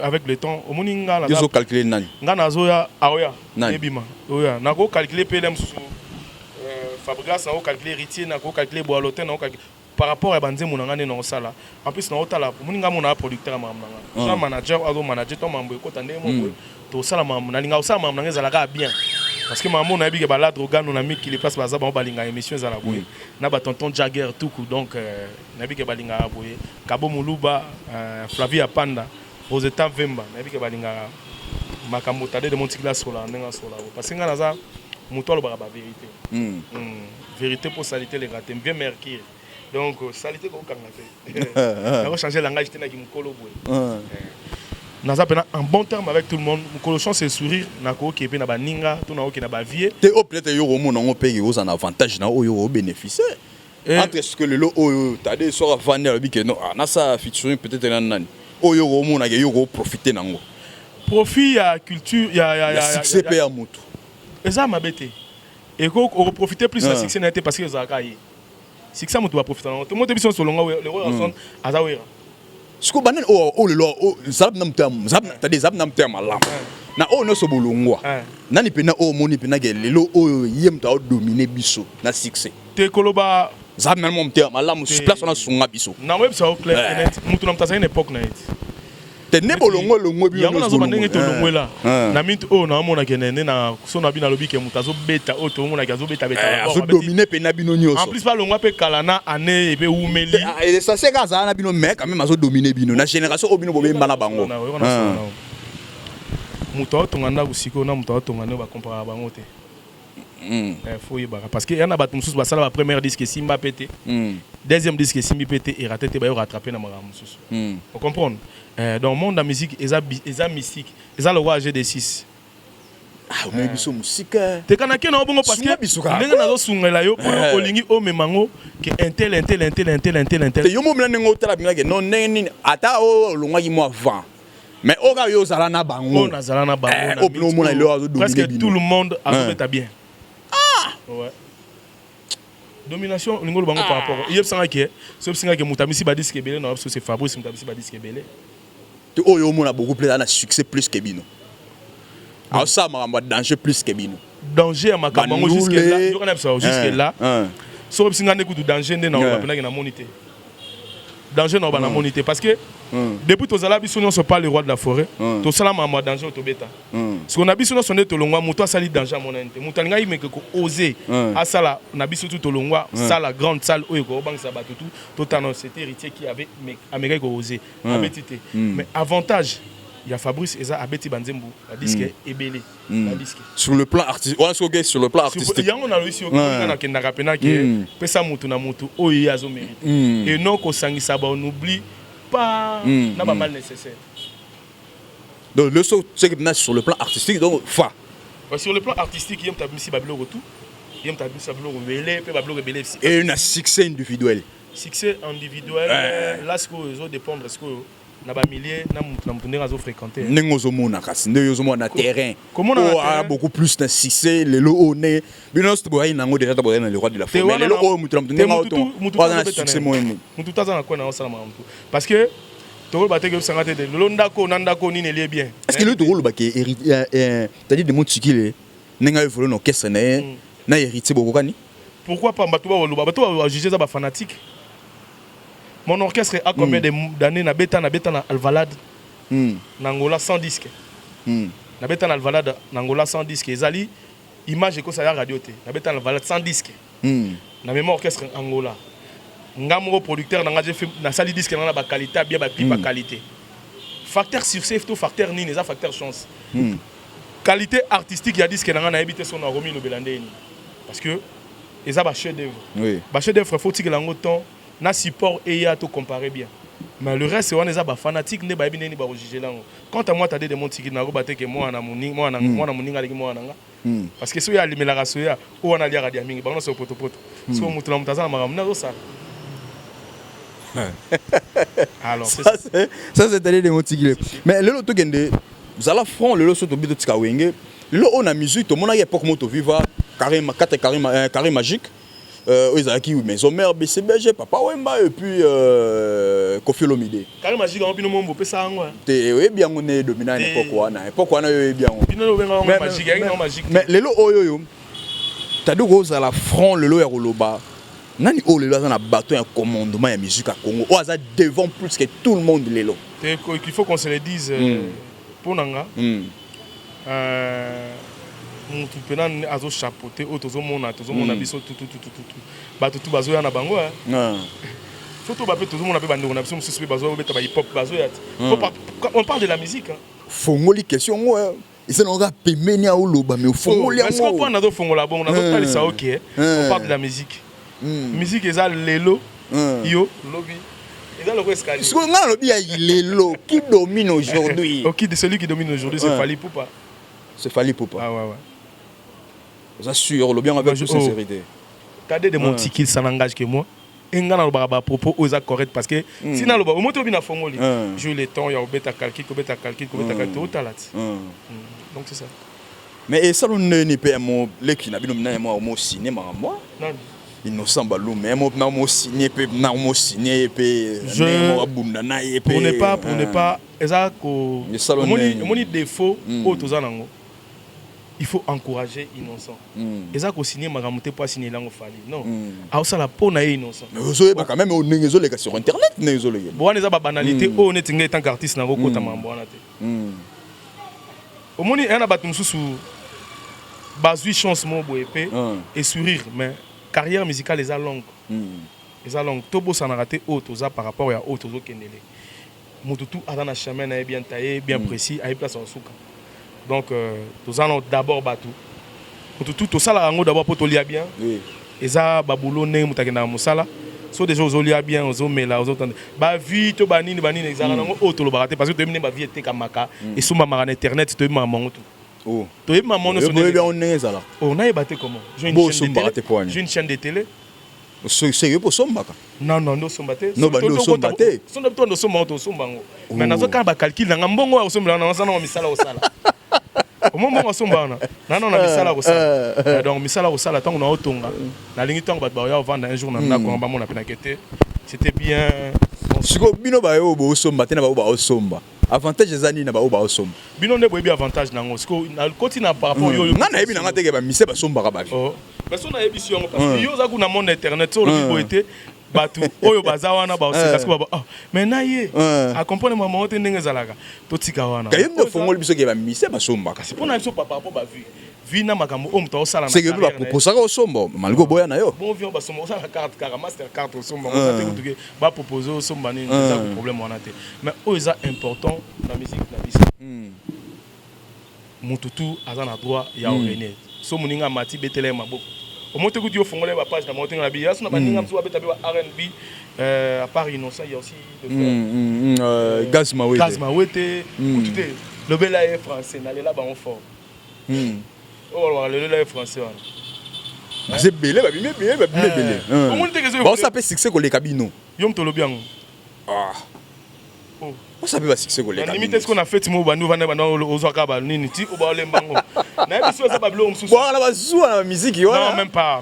avec le temps au moninga la ils ont calculé nani ngana zoya aoya ebima oya na ko calculer PLM sous Fabregas na ko calculer héritier na ko calculer bolotin na ko calculer par rapport à banze monanga ne no sala en plus na otala moninga mona producteur mamanga ça manager ado manager to mambo ko tande mo to sala mamna linga osala mamna ngezalaka bien parce que maman na bige balade ogano na mi qui les place baza ba balinga émission za la boye na ba tonton Jagger tout coup donc na bige balinga boye Kabo Muluba Flavia Panda Rosetta Vemba na bige balinga makambo tade de montikla sola ndenga sola parce que ngana za muto lo ba vérité vérité pour salité les gâteaux bien mercure donc salité ko kanga te na changer langage tena ki mukolo boye naza pena en bon terme avec tout le monde mukolo chance c'est sourire nako ki pe na baninga to na oki na ba vie te peut-être yo romo na ngo pege aux en avantage na oyo bénéficier entre ce que le lot oyo tade sera vendre bi que non na ça featuring peut-être nan oyo romo na yo go profiter nango profit ya culture ya succès pe ya mutu eza mabete et ko profiter plus la succès n'était parce que za kai succès mutu va profiter nango to monte biso solonga le roi son azawera ce que banen oh le lo zab nam tam zab tade zab nam tam malam na o no so bolongwa nani pena o moni pena ke lelo o yem ta dominer biso na succès te koloba zab nan mom tam malam sur place on a sunga biso na web ça au clair net mutu nam ta sa une époque na it te ne bolongo longo bi no so banenge to longo la na mintu o na mona ke nene na so na bina lobi ke mutu azo beta o to mona ke azo beta azo dominer pena bino nyoso en plus pas longo pe kalana année et pe umeli et ça c'est quand ça na bino mais quand même azo dominer bino na génération o bino bo bemba na bango mutu o tonganda kusiko na mutu o tonganda ba comparer bango te faut y barra parce que y en a battu mususu basala ba première disque Simba pété deuxième disque Simbi pété et raté te ba yo rattraper na maga mususu vous comprenez dans le monde de la musique eza mystique eza le roi GD6 ah mais biso musique te kanake na bongo parce que ndenge nazo sungela yo po olingi o memango que intel te yo mo mena ngo tala binga ke non neni ata o longwa ki mo avant mais o ga yo zala na bango na zala na bango o bino mo na lo azo dominer presque tout le monde a fait bien ah ouais Domination, on est par rapport. Il y a que Moutamisi Badis qui est belé, non, c'est Fabrice Moutamisi Badis qui est belé. Oh, on a beaucoup plus de succès plus que Bino. Alors ça, m'a danger plus que Bino. Danger à ma camarade jusqu'à là. Jusqu'à là. Sauf si on a écouté danger, on a une monité. Danger, on a une monité. Parce que depuis que on se parle le roi de la forêt, tout ça, on a danger au bêta. Ce qu'on a vu sur notre sonnet, on a sali danger à mon ente. On a dit que oser à ça là, on a vu surtout Tolongwa, ça la grande salle où il y a banque sabat tout, tout un cet héritier qui avait Amérique osé, mais avantage. Il y a Fabrice Eza Abeti Banzembu, la disque est belé. Sur le plan artistique, sur le plan artistique. Il y a un aussi qui n'a pas que pesa mutu na mutu o y a zo mérite. Et non qu'on s'angisa on n'oublie pas n'a pas mal nécessaire. Donc le saut c'est que sur le plan artistique donc fa. Sur le plan artistique, il y a un Missi Babilo retour. Il y a un Missi Babilo rebelle, puis Babilo rebelle. Et un succès individuel. Succès individuel, là ce que les autres dépendent de ce que na ba milliers na mutu azo fréquenter. Nengozo mona kasi ndeyozo mona terrain. Comment on a beaucoup plus de succès le lo one. Bino sto boy nango déjà boy na le roi de la forêt. Mais le o mutu na mutu na succès moyen. Mutu taza na quoi na osala mamtu. Parce que to ba teke sangate de lo ndako nandako ni ne lié bien. Est-ce que le to ba ke héritier c'est-à-dire de mon tsikile nenga evolo no orchestre na héritier bokokani? Pourquoi pas bato ba bato juger ça ba fanatique? Mon orchestre a combien d'années na beta na Alvalade Nangola 100 disques. Na beta na Alvalade Nangola 100 disques. Ezali image ko ça radio té. Na beta na Alvalade 100 disques. Na même orchestre Angola. Ngamo producteur na ngajé na sali disque na ba qualité bien ba clip ba qualité. Facteur succès to facteur ni neza facteur chance. Qualité artistique ya disque na éviter son Romi no Belande ni. Parce que eza ba chef d'œuvre. Oui. Ba chef d'œuvre faut que lango temps na support et ya to comparer bien. Mais le reste c'est on est fanatique ne ba bine ni ba juger là. Quant à moi t'as des mon tiki na robaté que moi na moninga leki moi nanga. Parce que si ya limela raso ya o on a lia radio mingi ba on so poto. So mutuna mutaza na maramna zo ça. Alors ça c'est allé de mon tiki. Mais le loto gende vous allez front le loto to bito tika wenge. Le on a musique to mona époque moto viva carré magique. Ils ont qui maison mère BCBG papa Wemba et puis Kofi Olomide. Carré magique on bino mombo pesa ngwa. Te we bien on est dominant époque wana yo bien. Bino benga magique avec magique. Mais lelo oyo t'as deux roses à la front le lo ya Roloba. Nani o lelo za na bateau un commandement ya musique à Congo. O za devant plus que tout le monde lelo. Il faut qu'on se le dise pour nanga. Mutu pena azo chapeauter autozo mona biso tout bato tout bazo ya na bango photo ba pe tout mona pe bando na biso mususu bazo beta ba hip hop bazo ya on parle de la musique fongoli question moi ils sont nga pemeni a oloba mais fongoli est-ce qu'on peut nazo fongola bon nazo tali ça OK on parle de la musique musique eza lelo yo lobby eza le escalier ce qu'on a lobby ya lelo qui domine aujourd'hui OK de celui qui domine aujourd'hui c'est Fally Poupa. C'est Fally Poupa. Ah ouais. J'assure, le bien avec toute sincérité. T'as des mon tiki ça n'engage que moi. Et on a le propos aux correct parce que sinon le au moins tu bien fongoli. Jouer les temps, il y a bêta calcul, tout talat. Donc c'est ça. Mais ça on n'est pas mon les qui n'a bien nommé moi au cinéma moi. Non. Innocent balou mais moi na mo signé pe na mo signé pe mo abunda na ye pe. Pour ne pas ezako. Mon défaut au tozanango. Il faut encourager innocent. Et ko signer magamuté pas signer lango Fally. Non. A ça la peau na innocent. Mais vous quand même on nengezo les sur internet nengezo les. Bon on eza ba banalité o net ngai tant qu'artiste na ko kota mambo wana te. Au moni un abatum susu bazui chance mo boepé et sourire mais carrière musicale est longue. Les longue. Tobo ça n'a raté autre par rapport à autre kendele. Mututu a na chemin na bien taillé, bien précis, à place en souka. Donc tous allons d'abord batou. Mututu tout ça la rango d'abord pour tolia bien. Oui. Eza babulo ne mutakena musala. So déjà aux olia bien aux omela aux autres. Ba vie to banini ezala nango autre lo baraté parce que tu ba vie te kamaka et suma mara internet to maman tout. Oh. Tu es maman no so. On a battu comment? J'ai une chaîne de télé. Sérieux pour sombaka? Non, sombate. Non, sombate. Son de toi de sombango. Mais nazo quand ba calcul na mbongo au sombala na sana misala au sala. Au moment où on s'en va, on a mis ça là au sol. Donc, mis ça là au sol, tant qu'on a autonga. La ligne tant qu'on va vendre un jour, on a pénaqueté. C'était bien. Si vous bino ba yo bo somba, tena ba o somba. Avantage ezani na ba o ba somba. Bino ne boyebi avantage nango. Parce que na côté na par rapport yo. Nga na yebi na nga teke ba mise ba somba ka ba. Oh. Mais on a yebi si on parce que yo za ku na monde internet so le bibo été batu oyo baza wana ba aussi parce que ba mais na ye accompagner maman ote ndenge zalaka to tika wana. Kayembe fongoli biso ke ba mise ba somba. C'est pour na biso papa po ba vu. Vina makambo o mto osala na. C'est que ba proposer ko somba malgo boya na yo. Bon vion ba somba osala carte car master carte somba on te kutuke ba proposer o somba ni ça problème wana te. Mais o eza important na musique na biso. Mututu aza na droit ya organiser. So muninga mati betele maboko. Au moins, tu as fait la page de monter la bille. Si on a R&B, à part Innocent, il y a aussi Gaz Mawete. Gaz Mawete. Le bel est français. N'allez là-bas en fort. Oh, le bel est français. C'est belé, belé. Comment tu es on s'appelle succès pour les cabinets. Yom tolo bien. On s'appelle pas succès pour les cabinets. Limite, ce qu'on a fait, nous allons aux Ouakaba, Nini, au Baolembango. La musique, non, même pas.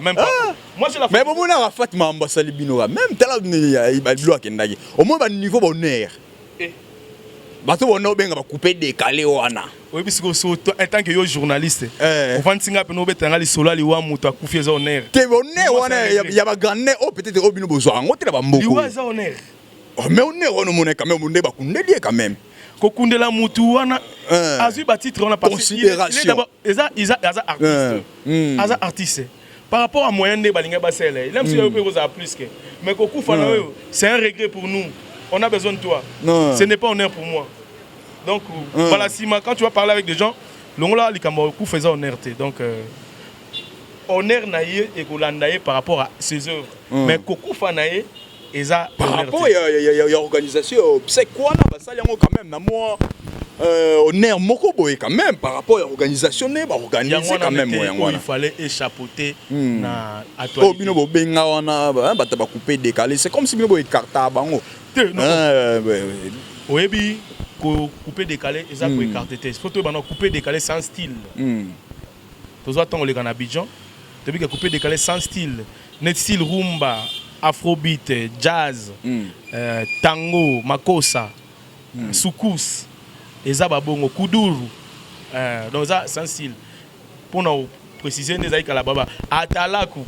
Moi, j'ai la mais bon, on a fait ma ambassade binora. Même tel il va bloquer ndagi. Au moins, au niveau bonheur. Bato on benga ba couper décalé wana. Oui, parce que en tant que journaliste, on va tinga pe no betanga li solo li wa mutu akufi za honneur. Te honneur wana ya ba grandeur o peut-être o bino besoin ngote na ba mboko. Li wa za honneur. Oh mais honneur on monne quand même on ba kundeli quand même. Kokundela mutu wana azu ba titre on a passé considération. Ils artiste. Artiste. Par rapport à moyen de balinga basele, il aime si vous a plus que mais kokufa na yo, c'est un regret pour nous. On a besoin de toi. Non. Ce n'est pas honneur pour moi. Donc, voilà, quand tu vas parler avec des gens, l'on faisait honneur. Donc, honneur naïe et golandaïe par rapport à ses œuvres. Mais Kokou Fanaïe, par rapport à l'organisation, c'est quoi là? Ça, quand même, moi, honneur moko boy quand même par rapport à l'organisation, organiser quand même. Il fallait échappoter na actualité. Oh, bino bo benga wana, ba couper décaler. C'est comme si bino bo écarta bango. Oui, couper décalé, et ça pour écarter. Il faut couper décalé sans style. Tu vois, on est en Abidjan, tu peux couper décalé sans style. Net style rumba, afrobeat, jazz, tango, makossa, soukous, et ça babongo, kuduru. Donc ça sans style. Pour nous préciser, nous avons la baba. Atalaku,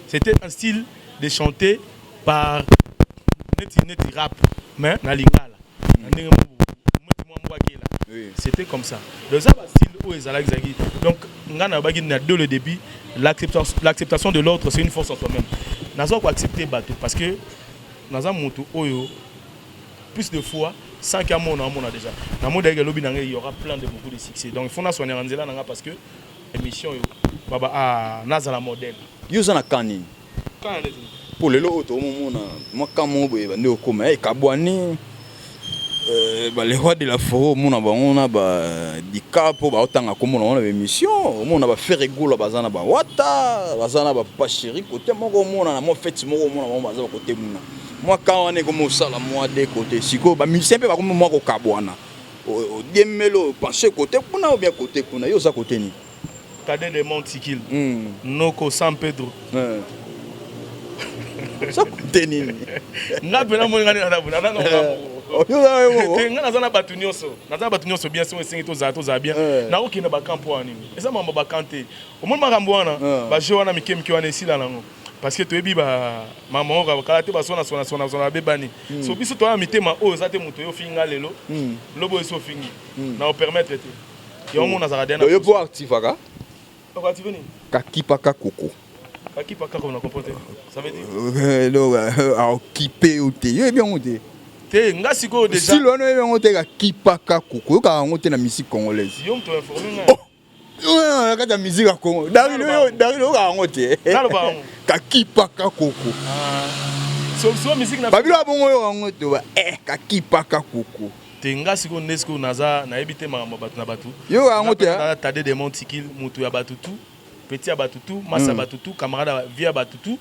c'était un style de chanter par net rap, mais na lingala. C'était comme ça. Donc ça va style où ils allaient. Donc dès le début, l'acceptation de l'autre c'est une force en toi-même. Nous avons accepté bateau parce que nous avons plus de fois sans qu'il y ait un déjà. Dans le monde il y aura plein de beaucoup de succès. Donc il faut soigner là parce que l'émission baba nazala modèle. Yo na kanini. Pour les autres, moi quand mon boy va nous comme kabwani les rois de la forêt on a des capos autant comme on a émission on a fait rigolo bazana ba wata bazana ba pas chéri côté mon na mo fait mon bazana côté moi quand on est comme ça la moi des côtés siko ba musicien pe ba comme moi ko kabwana o demelo penser côté kuna ou bien côté kuna yo ça côté ni Tade de Montikil Noko San Pedro ça côté ni nga pena mo ngani na buna na nga na batunyoso bien sûr singi to bien na ko kina ba campo ani esa mamba ba kanté o mo makambo wana ba je wana mikemki wana esila nango parce que to ebi ba maman ka kala te ba sona bebani so biso to na mitema o za te muto yo finga lelo lobo eso fingi na o permettre te yo mo na zaradena yo po activaka o activer ni kakipaka koko kakipaka ko na comporter ça veut dire donc occupé ou te yo bien ou te te nga siko déjà si l'on est on te kakipaka koko ka on te na musique congolaise yo mto informer nga ouais la musique à Congo darilo ka on te kakipaka koko so musique na babilo bongo yo on te ba kakipaka koko te nga siko nesko naza na ebite makambo batu na batu yo on te Tade de Montikil mutu ya batutu petit ya batutu massa batutu camarade via batutu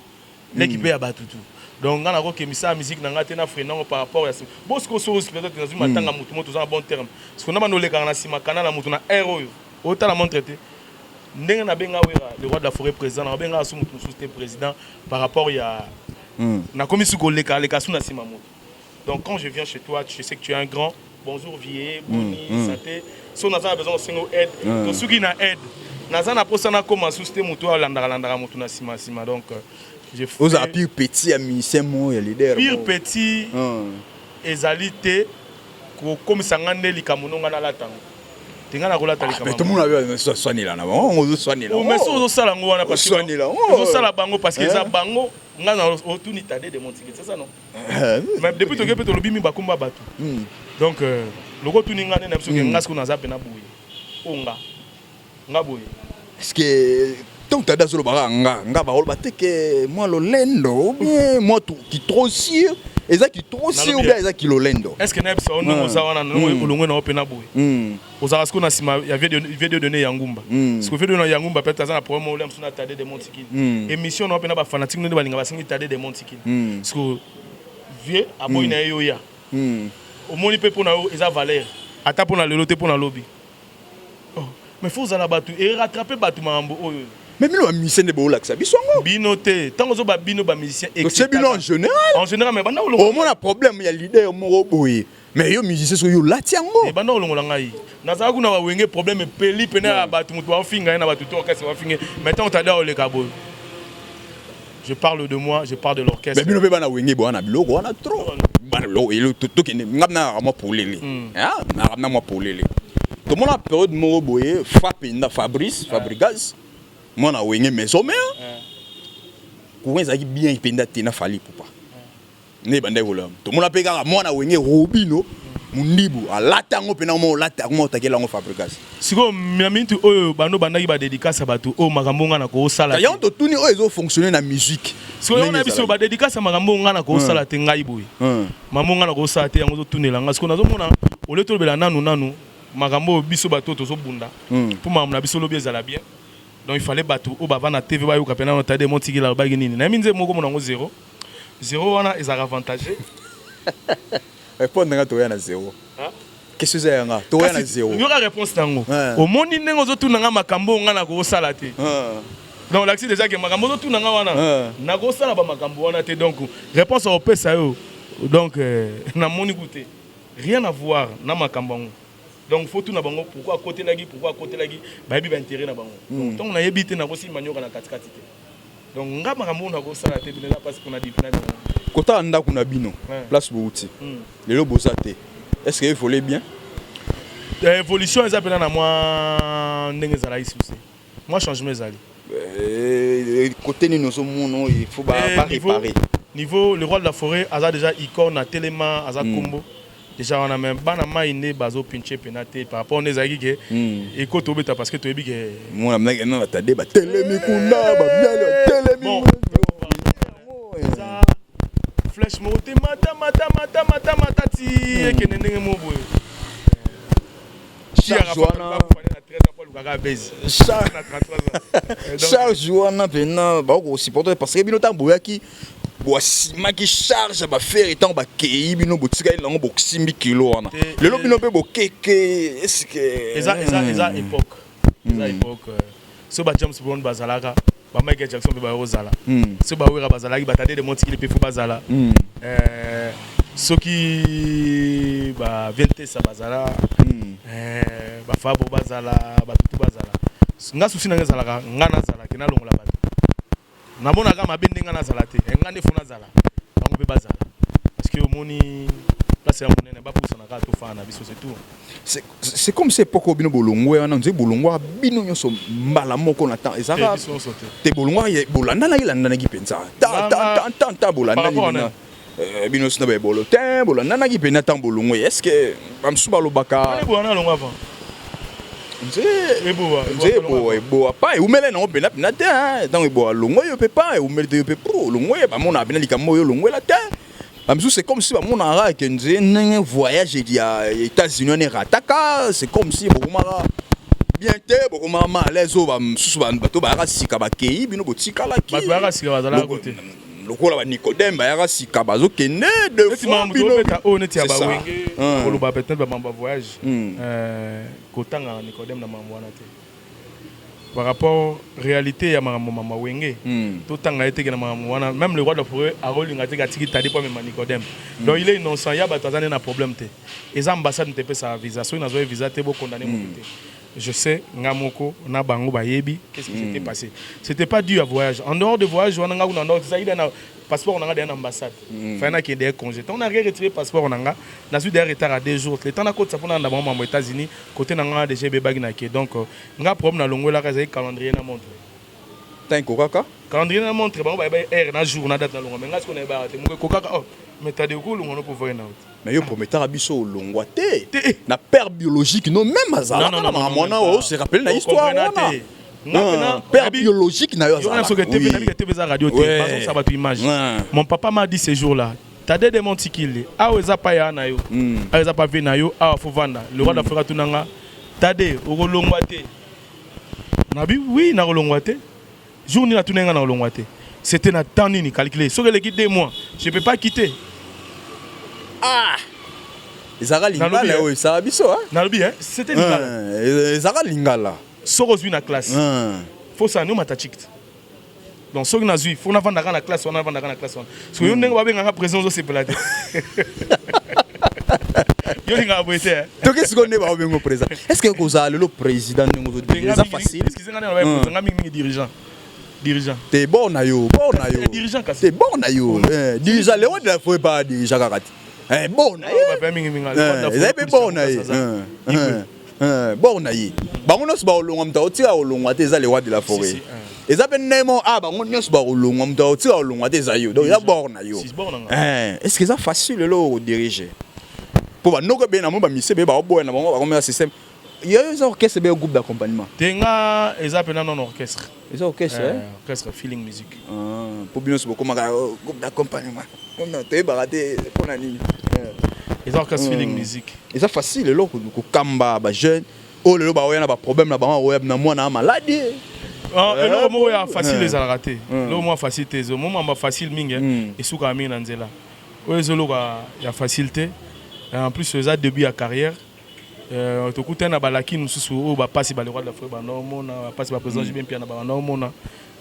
l'équipe ya batutu donc on a que misa musique na ngate na frein par rapport à ça bosco so peut-être dans une matanga mutu moto za bon terme parce qu'on a mandolé kana sima kana na mutu na héros autant la montre était le roi de la forêt président président par rapport à na commission koleka les kasu na simamoto. Donc quand je viens chez toi, je sais que tu es un grand. Bonjour vieux, boni, santé. Si on a besoin de aide, donc ceux qui na aide, nazana posana comment souster moto landara moto na sima donc j'ai fait. Vous avez pire petit ami, c'est moi le leader. Pire petit ezalité comme sangane likamunonga na latango. Tinga na kolata likamunonga. Mais tout le monde avait soigné là, on soigné là. Mais so sala ngo wana parce que soigné là. On sala bango parce que ça bango ngana otuni tade de montique, c'est ça non? Mais depuis que tu lobi mi bakumba batu. Donc le retour ngana na biso ke ngasko na zape na boye. Onga. Ngaboye. Est-ce que tant que tu as nga ba ol bateke moi lo lendo bien moi qui trop sûr et ça qui trop sûr bien ça qui lo lendo. Est-ce que na biso on za wana no olongwe na opena boye. Oza ko na sima il y avait de donner Yangumba. Ce que fait de Yangumba peut-être ça na problème olem suna tade de Montikini. Émission na opena ba fanatique no balinga ba singi tade de Montikini. Parce que vieux aboy na yo ya. Au moni pe pona o eza valeur. Ata pona le loté pona lobby. Mais faut za la batu et rattraper batu mambo oyo. Mais bino musicien de bolaksa bisongo. Binoté, tant que ba bino ba musicien c'est bino en général. En général mais banda au moins un problème il y a leader moko boye. Mais yo musicien so yo latiango. Et banda olongola ngai. Naza ku na ba wenge problème peli pena batu mutu ba finga na batu to kase ba finga. Maintenant ta da ole kabo. Je parle de moi, je parle de l'orchestre. Mais bino pe bana wenge bo na biloko wana trop. Bana lo elo to kene ngapna moi pour lele. Ah, na moi pour lele. Tout le monde a période de boye Fabrice, Fabrigaz. Moi, on a oué maison mère. Comment ça qui bien penda tina fali pour pas. Ne bande volam. Tout le monde a payé moi on a oué Robino. Mundibu a latango pena mo latango takela ngo Fabrigaz. Siko minamitu oyo bando bandaki ba dédicace batu o makambo ngana ko sala. Ya on to tuni oyo ezo fonctionner na musique. Siko on a biso ba dédicace makambo ngana ko sala te ngai boy. Makambo ngana ko sala te yango to tunela nga siko nazo mona ole to bela nanu. Magambo biso bato tozo bunda pour mamna biso lobi ezala bien donc il fallait bato o bava na TV ba yo kapena na tade montiki la ba nini na minze moko monango 0 wana ezaka avantagé répondre nga to ya na 0 qu'est-ce que c'est nga to ya na 0 yo ka réponse tango au moni nengo zo tuna nga makambo nga na ko sala te donc l'axi déjà que makambo zo tuna nga wana na ko sala ba makambo wana te donc réponse au pesa yo donc na moni goûter rien à voir na makambo. Donc faut tout na bango pourquoi côté lagi ba bi ba intérêt na bango donc on a yebité na kosi manyoka na katikati te donc nga makambo na ko sala te bina parce qu'on a dit na kota anda kuna bino place bouti lelo bosate est-ce que il volait bien évolution eza pena na moi ndenge zala ici aussi moi changement ezali côté ni nozo mono il faut ba réparer niveau le roi de la forêt aza déjà icône à Téléma aza combo. Déjà on a même bana maïné bazo pinché penate par rapport aux zaki que éco tobeta parce que tu es big moi na na ta débat telemi kuna ba bien telemi flèche monté mata ti que ndenge mo boy charge wana pena ba ko supporter parce que bino tamboyaki boisima qui charge ba faire étant ba kei bino botika ilango boximbi kilo wana lelo bino pe bokeke est-ce que eza époque so ba James Brown bazalaka ba Michael Jackson pe ba rozala so ba wera bazalaki batade de montikile pe fo bazala soki ba vente sa bazala ba fabo bazala ba tutu bazala nga susi na ngazalaka nga nazala ke na longola bato na mona ka mabende nga nazala te nga ndefu nazala bango pe bazala parce que omoni place ya monene ba pousa na ka to fana biso c'est tout c'est comme c'est poko bino bolongwe wana nze bolongwa bino nyoso mbala moko na temps ezaka te bolongwa bolanda na ilanda na kipenza ta bolanda ni bino sina ba bolo te bolanda na kipenza ta bolongwe est-ce que bamsu balobaka bolanda longo avant ebo apa umele na opena pena te tant ebo longo yo pe pas umele te pe pro longo ba mona bina likambo yo longo la te amsu c'est comme si ba mona ra que nze un voyage dia États-Unis ne rataka c'est comme si bokomara bien te bokomara à l'aise ba msu ba bato ba rasika ba kei bino botika la ki ba rasika bazala côté lokola ba Nicodème ba yaka sika bazo kende de fois bino on était à ça. Bawenge on le peut-être ba mamba voyage kotanga Nicodème na mambo wana te par rapport réalité ya mama wenge tout tanga été que na mama wana même le roi de forêt a rolinga te katiki tadi pas même Nicodème donc il est innocent ya ba tazana na problème te les ambassades ne te pas sa visa so na zo visa te bo condamner mon côté. Je sais, Ngamoko, Nabango, Bayebi, qu'est-ce qui s'était passé. C'était pas dû à voyage. En dehors de voyage, on a un passeport, on a une ambassade. Il y a des congés. On a retiré le passeport, on a eu un retard à 2 jours. Le temps qu'on a aux États-Unis, côté on a des GB Baginake. Donc, on a un problème dans le calendrier na montre. T'as un coca? Calendrier na montre, on va heure na jour na date na longue. Mais là ce qu'on a baraté, mon coca mais t'as des coups on peut voir na. Mais yo prometteur abiso longwate. Na père biologique non même azala. Non mona o se rappelle na histoire wana. Père biologique na yo azala. Yo na TV na radio té parce ça va tu image. Mon papa m'a dit ce jour-là. T'as des montikili. Ah eza pa ya na yo. Ah eza pa ve na yo, ah faut vendre. Le roi d'Afrique tunanga. T'as des o longwate. Nabi oui na longwate. Jour ni na tunanga na longwate. C'était na temps ni calculé. Sur l'équipe 2 mois, je peux pas quitter. Ah. Ezara lingala oui, ça biso hein. Nalbi hein, c'était lingala. Ezara lingala. Sorozui na classe. Faut ça nous matachik. Donc so na zui, faut na vendre dans la classe, on na vendre dans la classe. So yo ndenga ba benga présence c'est pelade. Yo linga boité. Donc qu'est-ce qu'on est ba bengo président? Est-ce que vous avez le président nous dire ça facile? Excusez-moi, on va benga dirigeant. Dirigeant. T'es bon na yo, bon na yo. Dirigeant kasi. T'es bon na yo. Dirigeant le de la faut pas dirigeant kakati. Bon na yo. Ils bon na yo. Bon na yo. Bango nos ba olonga mta otira olonga te za le roi de la forêt. Eza pe nemo bango nyos ba olonga mta otira olonga te za yo. Donc ya bon na yo. Est-ce que ça facile le diriger? Pour ba noko be na mo ba mise be ba oboya na bango ba comme système. Il y a un orchestre et un groupe d'accompagnement. Tenga ezapé non orchestre. Les orchestres orchestre feeling music. Pour bien se beaucoup groupe d'accompagnement. Comme dans te baraté pour la ligne. Les orchestres feeling music. Et ça facile là ko kamba ba jeune. Oh le ba oyana ba problème là ba oyab na moi na maladie. Le mot est facile les a raté. Le mot facile tes au moment ba facile mingi et souka mingi na nzela. O ezolo ya facilité. En plus ça début à carrière. To kutana balaki nususu o ba passer ba le roi de l'Afrique ba no mona passer ba président bien pia na ba no mona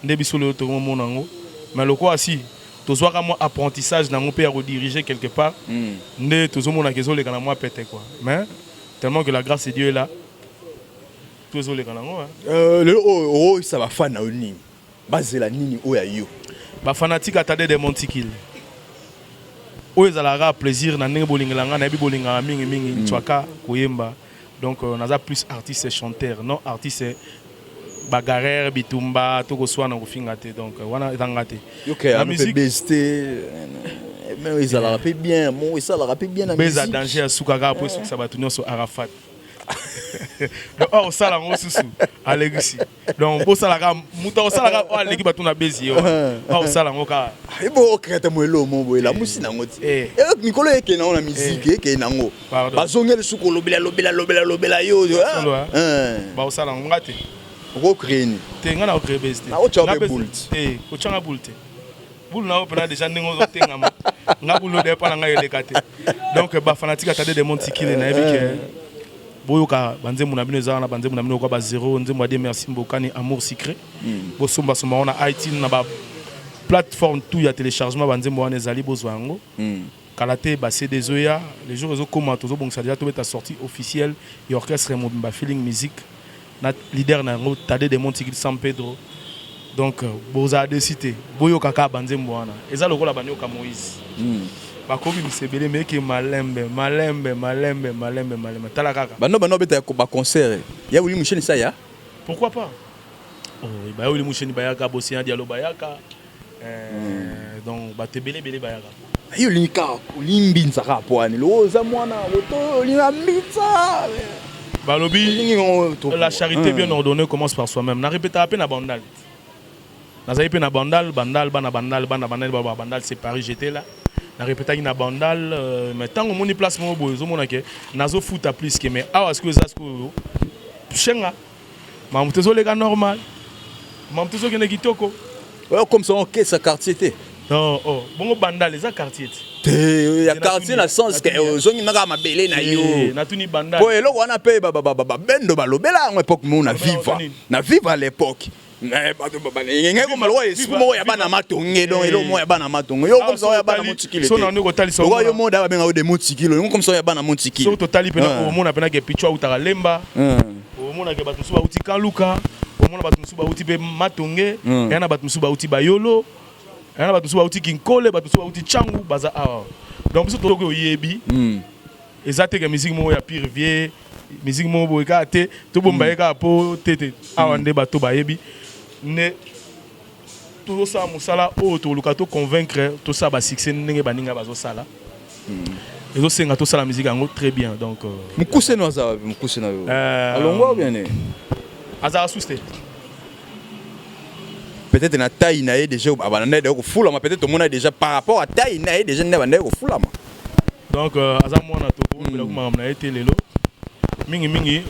ndebi solo to mona ngo mais le quoi si to soit comme apprentissage na mon père rediriger quelque part ndé to zo mona kezo le kana moi pété quoi mais tellement que la grâce de Dieu est là to zo le kana ngo le ça va fan na oni bazela nini o ya yo ba fanatique attendait des montikil o ezalaka plaisir na ndenge bolinganga na bi bolinga mingi mingi twaka koyemba donc on a plus artistes et chanteurs non artistes bagarre bitumba to ko swana ko fingate donc wana etangate la musique mais ils la rappellent bien moi ça la rappelle bien la musique mais danger à sukaka après ce que ça va tourner sur Arafat donc oh ça la ngo susu alexi donc bo ça la muta ça la oh l'équipe batuna bezi oh ça la ngo ka et bo créer mo lo mo bo la musi na ngoti et mikolo eke na musique eke na ngo bazongela suko lobela yo ba ça la ngate ko créer ni tenga na créer bezi na o chobe bulte ko changa bulte bul na opena déjà ndingo zo tenga ma ngabulo de pa na ngayele kate donc ba fanatique atade de montikile na ebike boyoka banzembo na bino ezala na banzembo na bino kwa ba 0 nzembo ade merci mbokani amour secret bo somba somba na iTunes na ba plateforme tout ya téléchargement banzembo wana ezali bozwango kalate ba CD zoya les jours zo comment tozo bongisa déjà to beta sortie officielle et orchestre Mobimba feeling music na leader na ngo tade de Montigil San Pedro donc boza de cité boyoka ka banzembo wana ezala lokola banyoka Moïse bakomi misebele meke malembe tala kaka bano beta ba concert ya Willy Moucheni ça ya pourquoi pas oh ba Willy Moucheni bayaka bosia dialo bayaka donc batebele bele bayaka yo linka limbi nzaka poani loza mwana boto linga mitsa balobi la charité bien ordonnée commence par soi-même na répéter à peine à bandal na zaïpe na bandal bandal c'est Paris j'étais là na répéter na bandal mais tant que moni place mo bozo mona ke nazo foot plus que mais awa ce zasko chenga mamtezo les gars normal mamtezo ke ne kitoko comme ça on caisse quartier té Non, bon banda les quartiers. Il y a quartier dans le sens que zongi naka mabele na yo. Na tuni banda. Pour eloko wana pe bendo balobela en époque mo na vivre. Na vivre à l'époque. Mais ngenge ko malwa esiku mo ya bana matonge donc elo mo ya bana matonge. Yo comme ça ya bana motikile. So na ndeko tali so. Yo mo da benga de motikile. Yo comme ça ya bana motikile. So totali pena o mo na pena ke pichwa utaka lemba. O mo na ke batu suba uti kaluka. O mo na batu suba uti be matonge. Ya na batu suba uti bayolo. Il y a des gens qui ont des gens qui ont des gens donc, si tu as yebi, et ça, tu as musique qui pire vieux, musique qui est gâtée, tu as des gens qui ont des bateaux qui yebi. Tout ça, tu as convaincre tout ça, succès, tu as ça. Et donc, c'est tout ça la musique très bien. Donc, Moukousé nous a Moukousé nous. Alors, bien. Azara Sousté. Peut-être na taille nae déjà abanane de fula mais peut-être mon a déjà par rapport à taille nae déjà na bande fula ma donc azamwa na toko bela kuma na été lelo mingi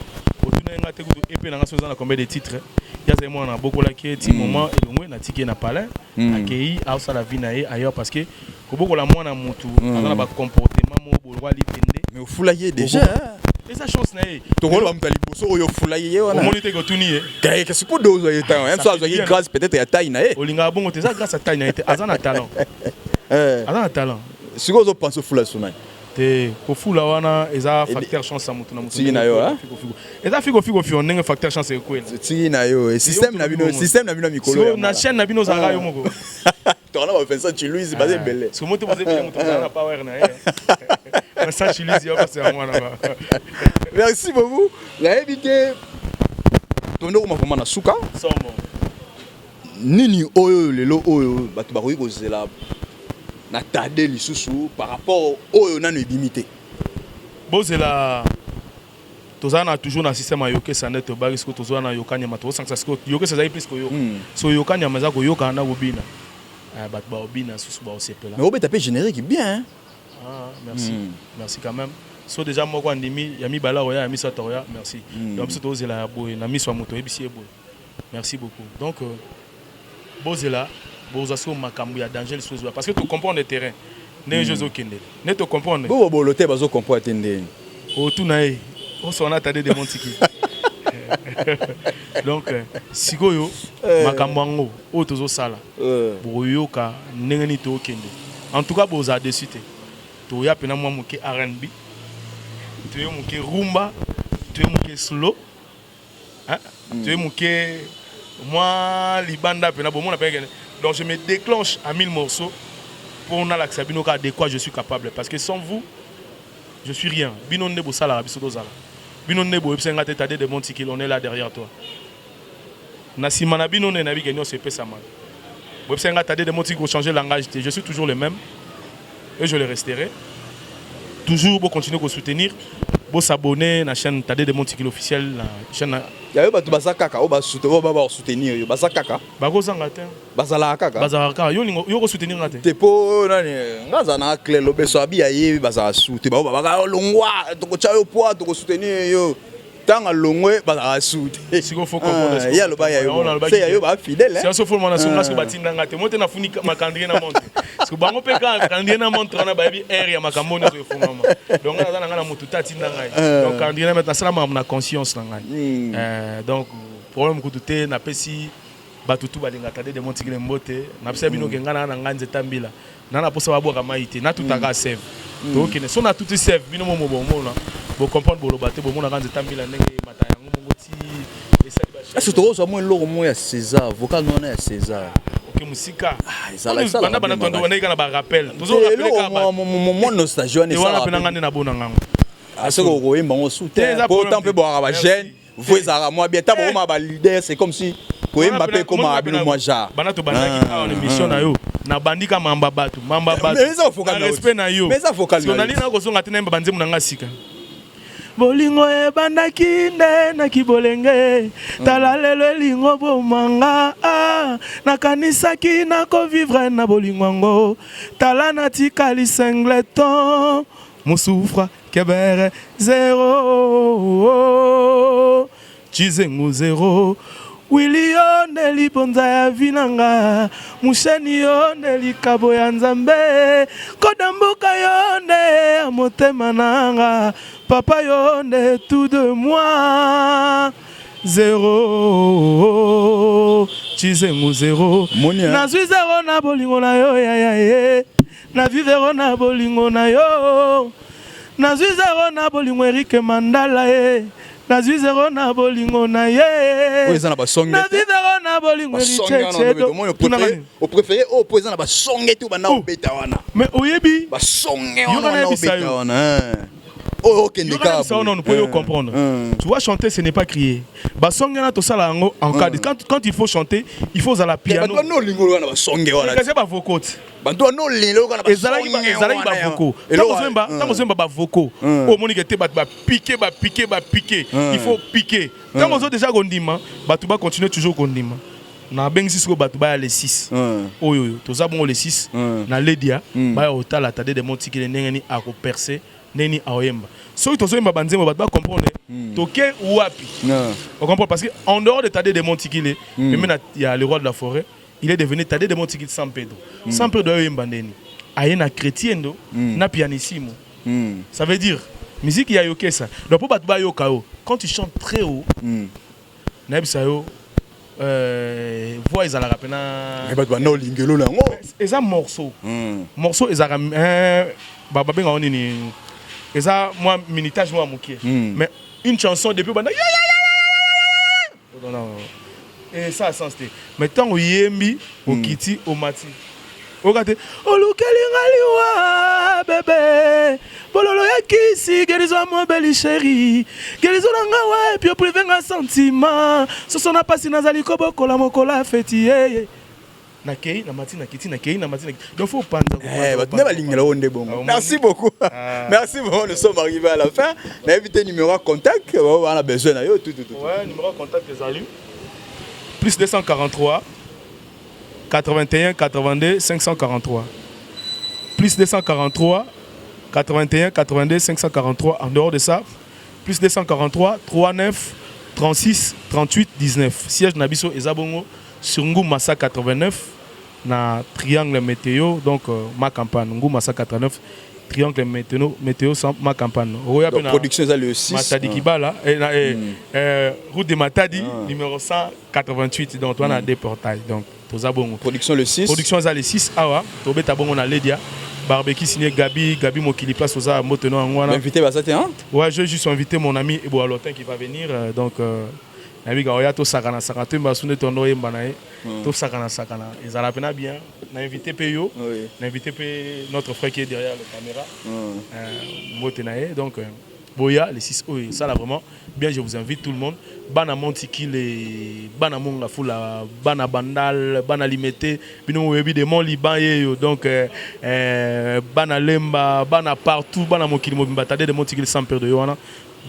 otuna ngate ku epé na ngaso na combien de titres ya c'est moi na bokola ki ti moment et longwe na tiki na palais accueilli à ça la vie nae ailleurs parce que ko bokola mwana mutu azana ba comportement mo bolwa litende mais au fula y déjà et sa chance nae to rôle am taliboso oyo fula y wana mo lite ko tuni qu'est-ce que pour deux oyo temps même soit oyo grâce peut-être ya taille nae olinga bongo te ça grâce à taille nae azana talent azana talent si vous pensez fula sonai te ko fula wana eza facteur chance amutu na mutu ti na yo ha eza figo ndenge facteur chance e ko ti na yo système na bino mikolo so na chaîne na bino zanga yo moko to na ba pensa tu Louis basé belé so moto basé bien mutu na power na ye ça tu Louis yo parce que moi là merci beaucoup la évité tondo ko mafoma na suka sombo nini oyo lelo oyo batu bakoyi ko zela na tade lisusu par rapport oyo nanu ebimité bozela tozana toujours na système ayoke sanet barisco tozana yokanya mato sansa sko yoke ça plus ko yo so yokanya maza ko yoka na obina bat ba obina susu ba osepela mais obeta pe générique bien ah merci merci quand même so déjà moko andimi ya mi bala oya ya mi satoya merci donc so tozela boy na mi so moto ebisi boy merci beaucoup donc bozela bozaso makambu ya danger les parce que tu comprends le terrain ne jeux okende ne te comprendre bo boloté bazo comprendre tende o tunae on s'en a tardé de montiki donc sikoyo makambu ngo o tozo sala boyoka ndenge ni to okende en tout cas boza dessus te to ya pena mwa muke R&B to yo muke rumba to yo muke slow hein to yo muke moi libanda pena bo mona pena. Donc je me déclenche à 1000 morceaux pour n'allaxer binoka de quoi je suis capable parce que sans vous je suis rien. Binon nebo sala bisoto zala. Binon nebo epsenga tete de montikil on est là derrière toi. Na simana binon na bi gagnon c'est pesa mal. Epsenga tete de montikil pour changer langage, je suis toujours le même et je le resterai. Toujours pour continuer à soutenir. Pour s'abonner à la chaîne Tade de Montikil officiel la chaîne ya yo batu basakaka o ba soutenir yo basakaka bakozanga te basala kaka bazaka yo ko soutenir ngate te po nani ngaza na clé lobeso abi aye bazala soutenir ba baka longwa to ko chayo poa to ko soutenir yo tanga longwe bazala soutenir siko faut comprendre ya lo ba ya yo c'est ya yo ba fidèle c'est so forme na songa so batinda ngate mote na funi makandrie na monte siko bango pe kandrie na monte na ba bi air ya makamoni so fungama donc na zana ngana mutu tatinda ngai donc kandrie na metna sala na conscience na ngai donc problème ko tuté na pesi batutu balinga Tade de Montikil mbote na pesa bino ke ngana na nganze tambila na posa babwa maite na tutaka save donc ne so na tutu save bino mo mona bo comprendre bo lobate bo mona nganze tambila ndenge mata yango mongoti esali ba est-ce que tu as mo loko mo ya César vocal non ya César ok musika ezala ça bana tondo wana kana ba rappel toujours rappeler ka ba mo nostalgie wana ça wana pena ngane na bona ngango asoko ko yemba ngo soutien pour tant peu boire ba jeune vous ezala moi bien tabo ma ba leader c'est comme si ko yemba pe comme abino moi ja bana to bandaki a émission na yo na bandika mamba batu respect na yo mais ça vocal na nali na ko songa tena mba banzemu na ngasika bolingo ebandaki nde na kibolenge tala lelo elingo bomanga nakanisaki nakovivre na bolingo yango tala natikali singleton mosufra kebere 0 chizengu 0 Willy yo neli bonza ya vinanga Musheni yo neli kabo ya nzambe Kodambuka yo ne motema nanga Papa yo ne tout de moi Zéro Chizengu zéro Na suis zéro na bolingo na yo ya Na vie zéro na bolingo na yo Na suis zéro na bolingo Eric Mandala Na suis zéro na bolingo na ye Oui, ça n'a pas song. Na suis zéro na bolingo Eric Au préféré au président na ba song tout bana obeta wana. Mais oyebi ba song wana obeta wana. Oh, ok, on peut comprendre. Tu vois, chanter, ce n'est pas crier. Quand il faut chanter, il faut à la piano. Il faut piquer. Quand on a déjà gondima, Batouba continue toujours gondima. Na bengisi siko batuba les 6. Oyo, toza bon les 6. Na Ledia, ba otala tade de montiki le nengeni a ko percer. Neni aoyemba. So tu zoyemba banzemo bat ba comprendre toke ou api. On comprend parce que en dehors de Tadé de Montikile, même il y a le roi de la forêt, il est devenu Tadé de Montikile San Pedro. San Pedro aoyemba neni. Ayena chrétiendo na pianissimo. Ça veut dire musique ya yoke ça. Donc pour batba yokao, quand tu chantes très haut, na bisayo voix ils à la rapena. Et batba no lingelo là. Et ça morceau. Morceau ils a baba benga onini. Et ça, moi, minitage, moi, mouké. Mais une chanson depuis, et ça a sens. Mais tant au yembi, au kiti, au mati. Au gâté, au loukelingaliwa, bébé. Pololo ya kisi, guérison mon belle chérie. Guérison nangawa, et puis au privé un sentiment. Ce sont pas si nazali kobo kola mokola fetiye. Nakei, namati, nakiti, nakei, namati, nakiti. Donc faut prendre. Merci beaucoup. Merci beaucoup. Nous sommes arrivés à la fin. On a invité numéro de contact. On a besoin de tout. Ouais, numéro de contact des alus. Plus 243 81 82 543. Plus 243 81 82 543. En dehors de ça, plus 243 39 36 38 19. Siège Nabiso et Zabongo. Sur Ngoumassa 89, na Triangle Météo, donc ma campagne. Ngoumassa 89, Triangle Météo, ma campagne. Donc, production, c'est le 6. Matadi Kibala, route de Matadi, numéro 188. Donc, on a des portails. Donc, production le 6. Production, c'est le 6. Awa, Tobé Tabongo na Ledia. Barbecue signé Gabi Mokili place aux Moteno Angwana. Invité Basate, hein? Ouais, je vais juste inviter mon ami Ebo Alotin qui va venir. Donc, Nabiga to sakana sakatu mbasune tondo yembanae to sakana ils ont appelé bien na invité Peyo na invité notre frère qui est derrière la caméra Motenae donc Boya les 6 ça là vraiment bien je vous invite tout le monde bana Montikile les bana monga fula bana bandal bana limité bino webi de mon liban donc bana lemba bana partout bana mokili mobimba tade de Montikile sans peur de yoana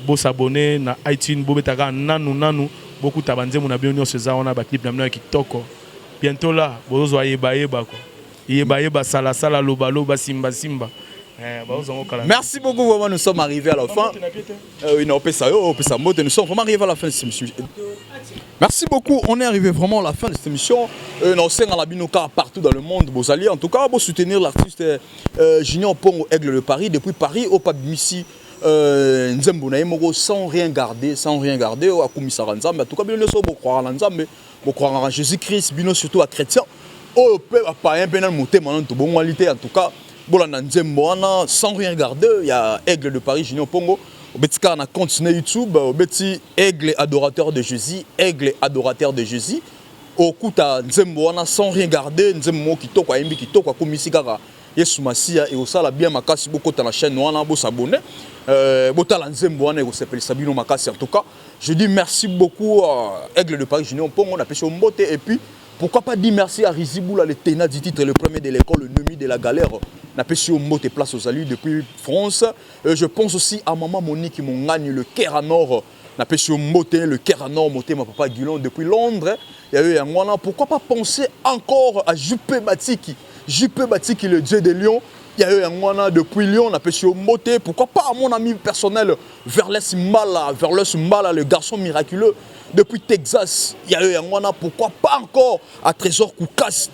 bo s'abonner na iTunes bo betaka nanu beaucoup tabanze mon abonné sur ça on a ba clip na kitoko bientôt là bozo yeba quoi yeba sala loba simba merci beaucoup vraiment nous sommes arrivés à la fin oui non nous sommes vraiment arrivés à la fin de cette émission. Merci beaucoup, on est arrivé vraiment à la fin de cette émission. Nous sommes à la Binoka partout dans le monde. Vous allez en tout cas pour soutenir l'artiste Junior Pongo Aigle de Paris depuis Paris au Pabmissi. Sans rien garder, à Komisara Nzambe, en tout cas, nous sommes croire en Nzambe, croire en Jésus-Christ, surtout à chrétien. Oh, pas un pénal monté maintenant, tout bon qualité, en tout cas, sans rien garder, il y a Aigle de Paris, Junior Pongo. On a continué YouTube, Aigle adorateur de Jésus, Aigle adorateur de Jésus. Au coup, sans rien garder, Nzembo qui toque à Imbi, qui toque à Komisikara. Yesu Masia et au sala bien makasi beaucoup dans la chaîne wana bo s'abonner botala nzembo wana ko s'appelle Sabino Makasi en tout cas je dis merci beaucoup à Aigle de Paris Junior Pongo on a pêché au mbote et puis pourquoi pas dire merci à Riziboula le ténat du titre le premier de l'école le Nemi de la galère on a pêché au mbote place aux alus depuis France je pense aussi à maman Monique qui m'ont gagné le Caire à Nord on a pêché au mbote le Caire à Nord moté ma papa Guilon depuis Londres il y a eu un wana pourquoi pas penser encore à Juppé Batiki JP Batiki, le dieu des lions, il y a eu un mois depuis Lyon, on a pêché au moté. Pourquoi pas à mon ami personnel, Verles Mbala, le garçon miraculeux depuis Texas, il y a eu Yangwana, pourquoi pas encore à Trésor Koukas,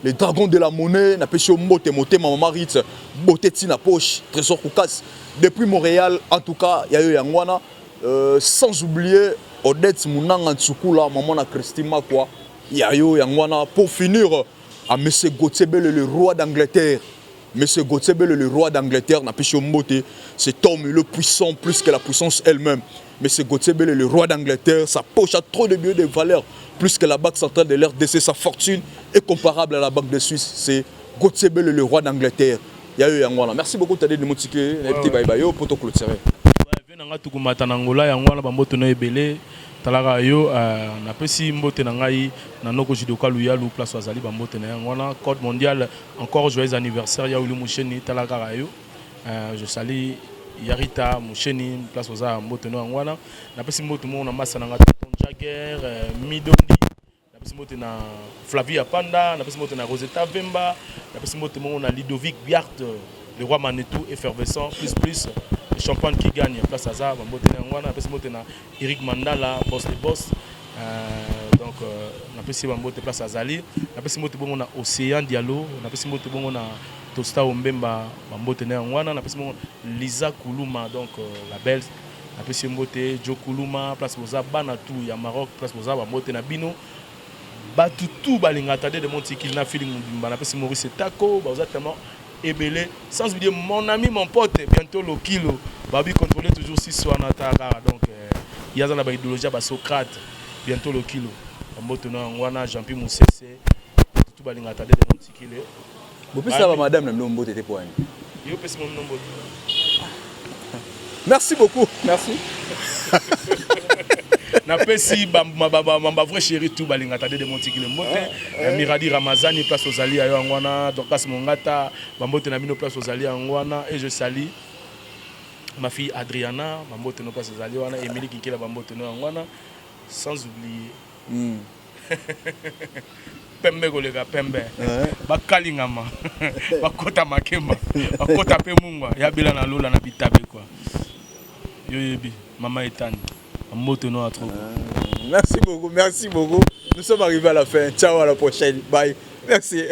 les dragons de la monnaie, n'a pas sur Mote, Maman Maritz, Bote Tina Poche, Trésor Koukas. Depuis Montréal, en tout cas, il y a eu Yangwana, sans oublier Odette Mounanga Tsukula, Maman Christima, quoi. Il y a eu Yangwana, pour finir, à M. Gauthier Bell, le roi d'Angleterre. Monsieur Gauthier Bell, le roi d'Angleterre, n'a pas sur Mote, cet homme le puissant plus que la puissance elle-même. Monsieur Gauthier Bell, le roi d'Angleterre, sa poche a trop de biens de valeur, plus que la Banque centrale de l'RDC, sa fortune est comparable à la Banque de Suisse. C'est Gauthier Bell, le roi d'Angleterre. Il y a eu Yangwana. Merci beaucoup, Tadé de Moutike, les petits bye-bye, pour te clôturer. Talaka yo na pesi mbote na ngai na noko judoka luya lu place wazali ba mbote na ngwana code mondial encore joyeux anniversaire ya ulu musheni talaka yo je salue Yarita musheni place waza mbote na ngwana na pesi mbote mo na masa na ngata Jagger Midondi na pesi mbote na Flavia Panda na pesi mbote na Rosetta Vemba na pesi mbote mo na Ludovic Biart le roi Manitou effervescent plus champagne qui gagne place à ça, Eric Mandala, boss les boss. Donc, on a passé place à Zali. On a passé on a Océan Diallo. On a passé on a Tosta Ombemba, on a passé Lisa Koulouma, donc la belle. On a passé Joe Koulouma, place aux Banatou, il y a Maroc, place aux Abamote Nabino. Batutu Balingata de Montikil na feeling. On a passé Maurice Tako, tellement. Ebele, sans oublier mon ami, mon pote, bientôt le kilo. Babi contrôler toujours 6 soirs dans ta gare. Donc, il y a une idéologie à Socrate, bientôt le kilo. On a Jean-Pierre Moussessé, tout le monde a des petits kilos. Vous pouvez savoir, madame, le nom de tes points. Merci beaucoup. Merci. Na pesi ma vrai chéri tout balingata de monti ki le mote Miradi Ramazani place aux alliés ayo ngwana Dorcas Mongata bambote na bino place aux alliés ngwana et je salue ma fille Adriana bambote no place aux alliés wana Emily Kinkela bambote no ngwana sans oublier Pembe kolega Pembe bakalingama bakota makemba bakota pe mungwa ya bila na lola na bitabe quoi yoyebi mama etani. Merci beaucoup, merci beaucoup. Nous sommes arrivés à la fin. Ciao, à la prochaine. Bye. Merci.